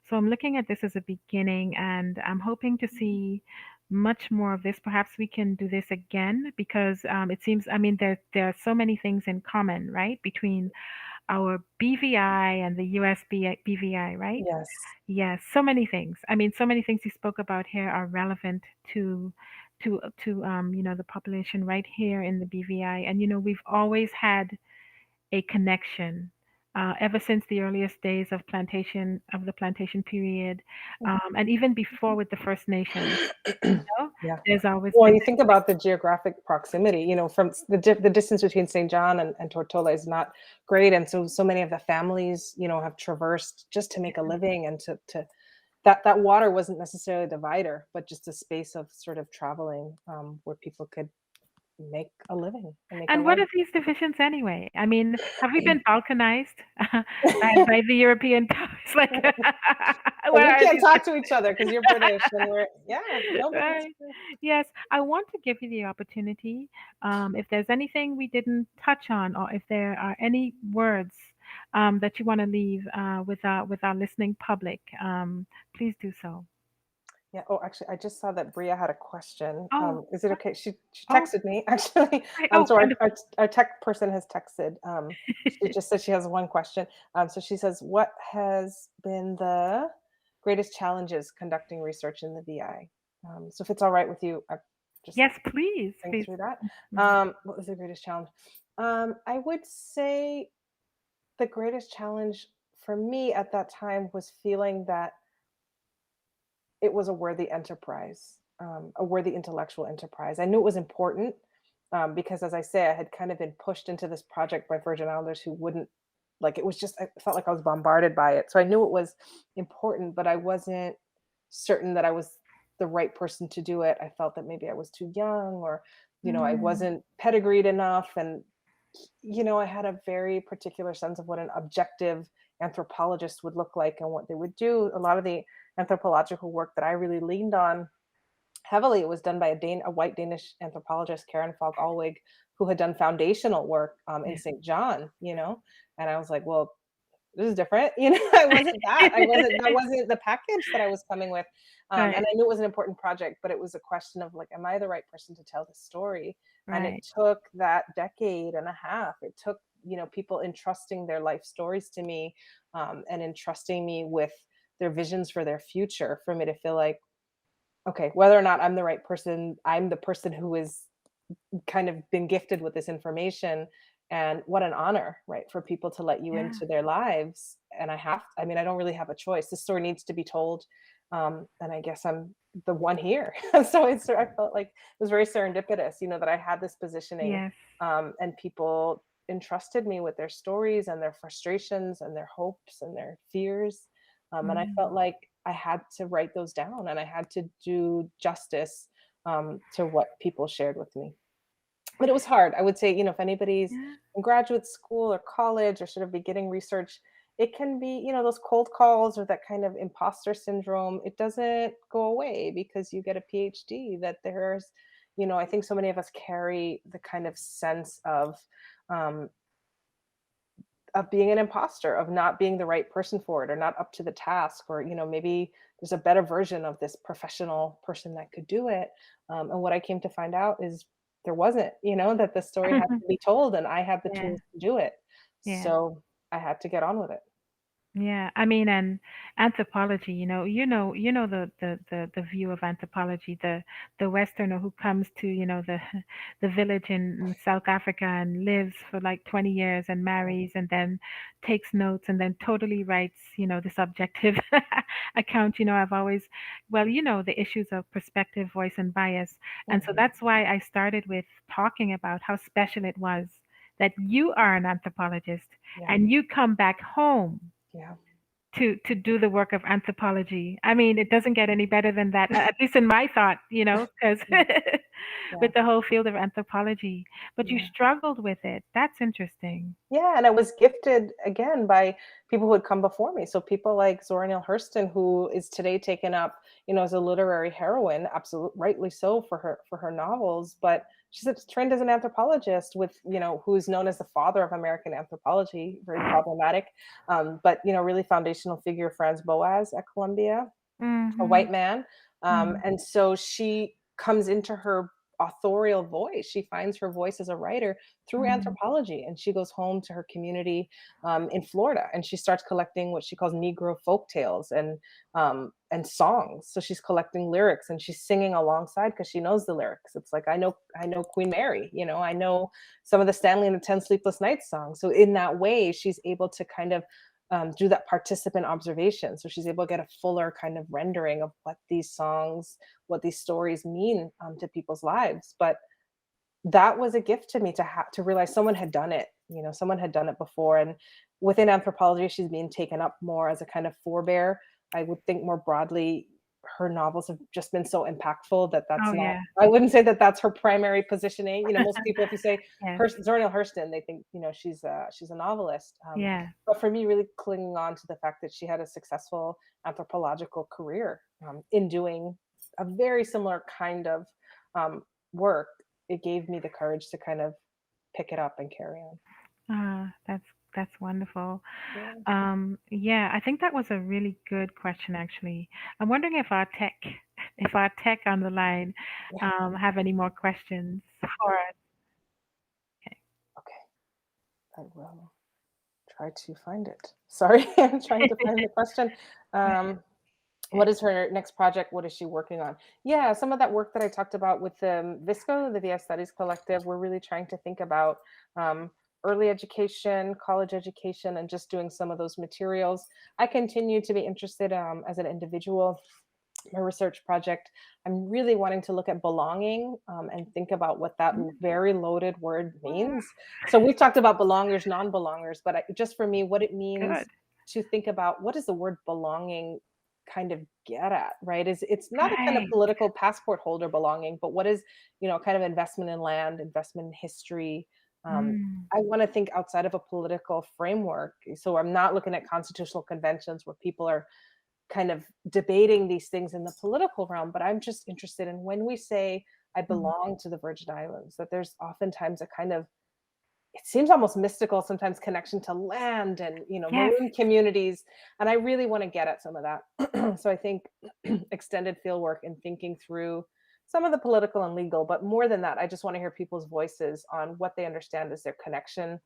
So I'm looking at this as a beginning, and I'm hoping to see much more of this. Perhaps we can do this again because it seems, I mean, there are so many things in common, right, between our BVI and the US BVI, right? Yes. Yes, so many things. I mean, so many things you spoke about here are relevant to the population right here in the BVI, and we've always had a connection ever since the earliest days of the plantation period, and even before with the First Nations. Yeah. There's always Well, been you think about the geographic proximity, from the distance between St. John and Tortola is not great. And so many of the families, have traversed just to make a living, and to that water wasn't necessarily a divider, but just a space of sort of traveling, where people could make a living and make a And what life. are these divisions anyway? I mean, have we been balkanized by the European powers? Like, But where we are can't these? talk to each other because you're British and no, but that's Right. true. Yes, I want to give you the opportunity. If there's anything we didn't touch on, or if there are any words that you want to leave with our listening public, please do so. Yeah. Oh, actually, I just saw that Bria had a question. Oh, Is it okay? She oh, texted me actually. oh, So wonderful. our tech person has texted. She just said she has one question. So she says, "What has been the greatest challenges conducting research in the VI?" So if it's all right with you, I just Yes, please, think please. through that. Mhm. What was the greatest challenge? I would say the greatest challenge for me at that time was feeling that it was a worthy enterprise, a worthy intellectual enterprise. I knew it was important, because, as I say, I had kind of been pushed into this project by Virgin Islanders who wouldn't, like, it was just, I felt like I was bombarded by it. So I knew it was important, but I wasn't certain that I was the right person to do it. I felt that maybe I was too young, or, I Mm, wasn't pedigreed enough. And, I had a very particular sense of what an objective anthropologist would look like and what they would do. A lot of the anthropological work that I really leaned on heavily, it was done by a white Danish anthropologist, Karen Falk Alwig, who had done foundational work in yeah. St. John, and I was like, well, this is different. I wasn't that. That wasn't the package that I was coming with. And Right, I knew it was an important project, but it was a question of, like, am I the right person to tell this story? And it right. took that decade and a half. It took, people entrusting their life stories to me, and entrusting me with their visions for their future, for me to feel like, okay, whether or not I'm the right person, I'm the person who is kind of been gifted with this information. And what an honor, right, for people to let you Yeah, into their lives. And I mean, I don't really have a choice. This story needs to be told. And I guess I'm the one here. So I felt like it was very serendipitous, that I had this positioning, yes. and people entrusted me with their stories and their frustrations and their hopes and their fears. And I felt Mm. like I had to write those down, and I had to do justice, to what people shared with me. But it was hard. I would say, if anybody's Yeah. in graduate school or college or sort of beginning research, it can be, those cold calls or that kind of imposter syndrome. It doesn't go away because you get a PhD. That there's, I think so many of us carry the kind of sense um, of being an imposter, of not being the right person for it, or not up to the task, or maybe there's a better version of this professional person that could do it. And what I came to find out is there wasn't, that the story had to be told, and I had the Yeah. tools to do it. Yeah. So I had to get on with it. Yeah, I mean, and anthropology, the view of anthropology, the Westerner who comes to, the the village in South Africa and lives for like 20 years and marries and then takes notes and then totally writes, this objective account. I've always, well, the issues of perspective, voice, and bias. And so Mhm. that's why I started with talking about how special it was that you are an anthropologist Yeah, and you come back home yeah, to do the work of anthropology. I mean, it doesn't get any better than that, at least in my thought, because yeah, yeah, with the whole field of anthropology. But you yeah. struggled with it. That's interesting. Yeah, and I was gifted again by people who had come before me. So people like Zora Neale Hurston, who is today taken up, as a literary heroine, absolutely rightly so for her novels. But she's trained as an anthropologist with, who's known as the father of American anthropology, very problematic, but really foundational figure, Franz Boas at Columbia, a Mhm. white man. Mhm. And so she comes into her authorial voice. She finds her voice as a writer through Mhm. anthropology. And she goes home to her community in Florida, and she starts collecting what she calls Negro folk tales and songs. So she's collecting lyrics and she's singing alongside because she knows the lyrics. It's like I know Queen Mary, I know some of the Stanley and the 10 Sleepless Nights songs. So in that way, she's able to kind of do that participant observation. So she's able to get a fuller kind of rendering of what these songs, what these stories mean to people's lives. But that was a gift to me to realize someone had done it. Someone had done it before. And within anthropology, she's being taken up more as a kind of forebear. I would think more broadly, her novels have just been so impactful that that's Oh not. yeah. I wouldn't say that that's her primary positioning. Most people, if you say Yes. Zora Neale Hurston, they think she's a novelist. Yeah. But for me, really clinging on to the fact that she had a successful anthropological career in doing a very similar kind of work, it gave me the courage to kind of pick it up and carry on. That's wonderful. Yeah. Yeah, I think that was a really good question actually. I'm wondering if our tech on the line, Yeah. have any more questions for us. Okay. Okay. I will try to find it. Sorry, I'm trying to find the question. Um, what Okay. is her next project? What is she working on? Yeah, some of that work that I talked about with VISCO, the VI Studies Collective, we're really trying to think about um, early education, college education, and just doing some of those materials. I continue to be interested as an individual. My research project, I'm really wanting to look at belonging and think about what that Mm, very loaded word means. So we've talked about belongers, non-belongers, but just for me, what it means good. to think about what does the word belonging kind of get at, right? It's not a kind of Right. political passport holder belonging, but what is, kind of investment in land, investment in history. Mm, I want to think outside of a political framework. So I'm not looking at constitutional conventions where people are kind of debating these things in the political realm, but I'm just interested in when we say I mm. belong to the Virgin Islands, that there's oftentimes a kind of, it seems almost mystical sometimes, connection to land and Yes. maroon communities, and I really want to get at some of that. So I think extended field work and thinking through some of the political and legal, but more than that, I just want to hear people's voices on what they understand as their connection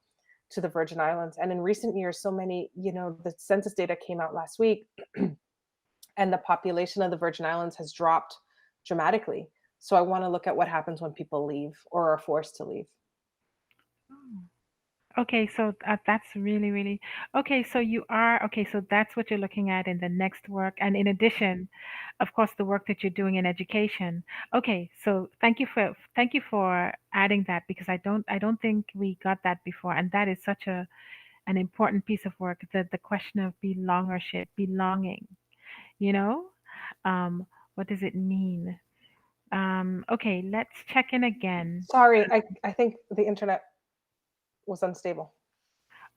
to the Virgin Islands. And in recent years, so many, the census data came out last week, and the population of the Virgin Islands has dropped dramatically. So I want to look at what happens when people leave or are forced to leave. Oh. Okay, so that's really, really okay. So you are okay. So that's what you're looking at in the next work, and in addition, of course, the work that you're doing in education. Okay, so thank you for adding that because I don't think we got that before, and that is such an important piece of work. The question of belongership, belonging. You know, what does it mean? Okay, let's check in again. Sorry, I think the internet was unstable.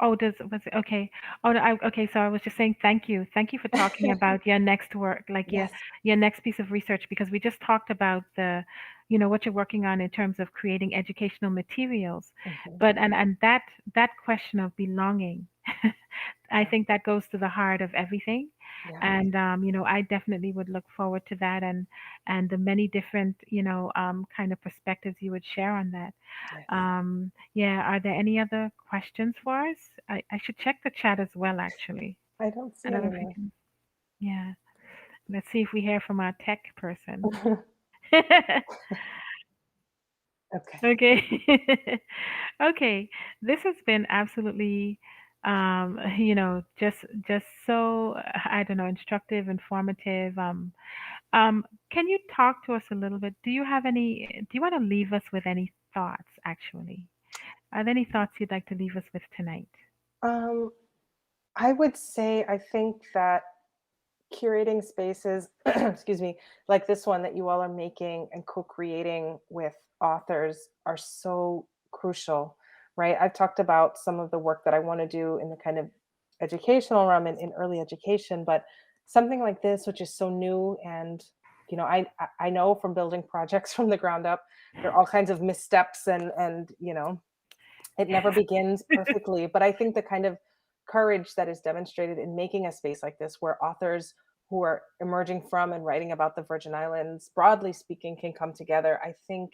Oh, was it okay? Oh, no, okay. So I was just saying thank you for talking about your next work, like Yes. your next piece of research, because we just talked about what you're working on in terms of creating educational materials, Mhm. but and that question of belonging, I Yeah. think that goes to the heart of everything, Yeah. and I definitely would look forward to that, and the many different kind of perspectives you would share on that. Yes. Yeah, are there any other questions for us? I should check the chat as well, actually. I don't I see don't know any if we more. can. Yeah, let's see if we hear from our tech person. Okay. Okay. Okay. This has been absolutely, just so, I don't know, instructive, informative. Can you talk to us a little bit? Do you want to leave us with any thoughts, actually? Are there any thoughts you'd like to leave us with tonight? Um, I would say I think that curating spaces, excuse me, like this one that you all are making and co-creating with authors are so crucial, right? I've talked about some of the work that I want to do in the kind of educational realm and in early education, but something like this, which is so new and I know from building projects from the ground up, there are all kinds of missteps and it never begins perfectly, but I think the kind of courage that is demonstrated in making a space like this where authors who are emerging from and writing about the Virgin Islands, broadly speaking, can come together. I think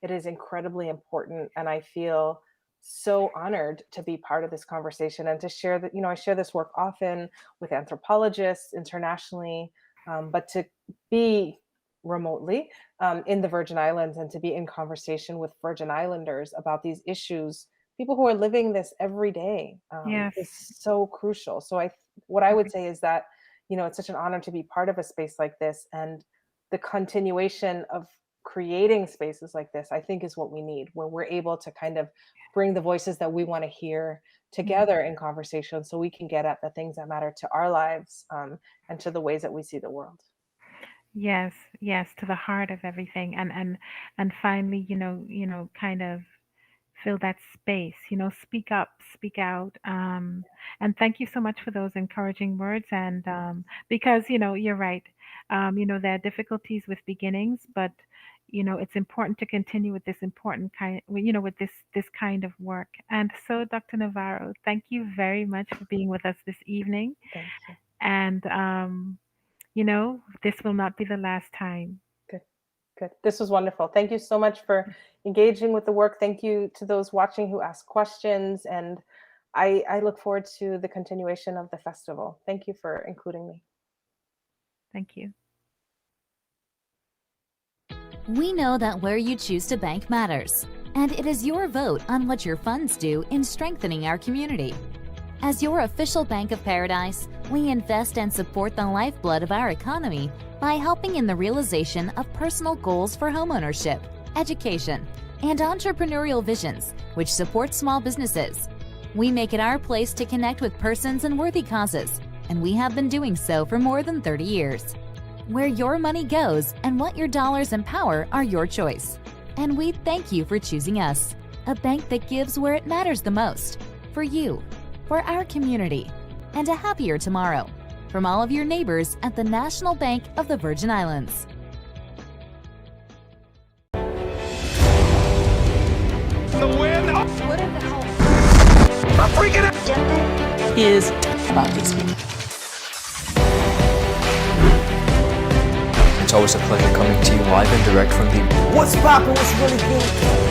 it is incredibly important. And I feel so honored to be part of this conversation and to share that, I share this work often with anthropologists internationally, but to be remotely in the Virgin Islands and to be in conversation with Virgin Islanders about these issues, people who are living this every day, Yes. is so crucial. So what I would say is that, it's such an honor to be part of a space like this, and the continuation of creating spaces like this, I think, is what we need, where we're able to kind of bring the voices that we want to hear together in conversation so we can get at the things that matter to our lives, and to the ways that we see the world. Yes, yes, to the heart of everything, and finally, kind of fill that space, speak up, speak out. And thank you so much for those encouraging words. And because, you're right. There are difficulties with beginnings, but, it's important to continue with this important kind, with this kind of work. And so, Dr. Navarro, thank you very much for being with us this evening. Thank you. And, this will not be the last time. Good. Good. This was wonderful. Thank you so much for engaging with the work. Thank you to those watching who asked questions. And I look forward to the continuation of the festival. Thank you for including me. Thank you. We know that where you choose to bank matters, and it is your vote on what your funds do in strengthening our community. As your official Bank of Paradise, we invest and support the lifeblood of our economy by helping in the realization of personal goals for homeownership, education, and entrepreneurial visions, which support small businesses. We make it our place to connect with persons and worthy causes, and we have been doing so for more than 30 years. Where your money goes and what your dollars empower are your choice. And we thank you for choosing us, a bank that gives where it matters the most, for you, for our community, and a happier tomorrow. From all of your neighbors at the National Bank of the Virgin Islands. The win. What in the hell I'm freaking out. is about these people? It's always a pleasure coming to you live and direct from the What's poppin'? What's really good?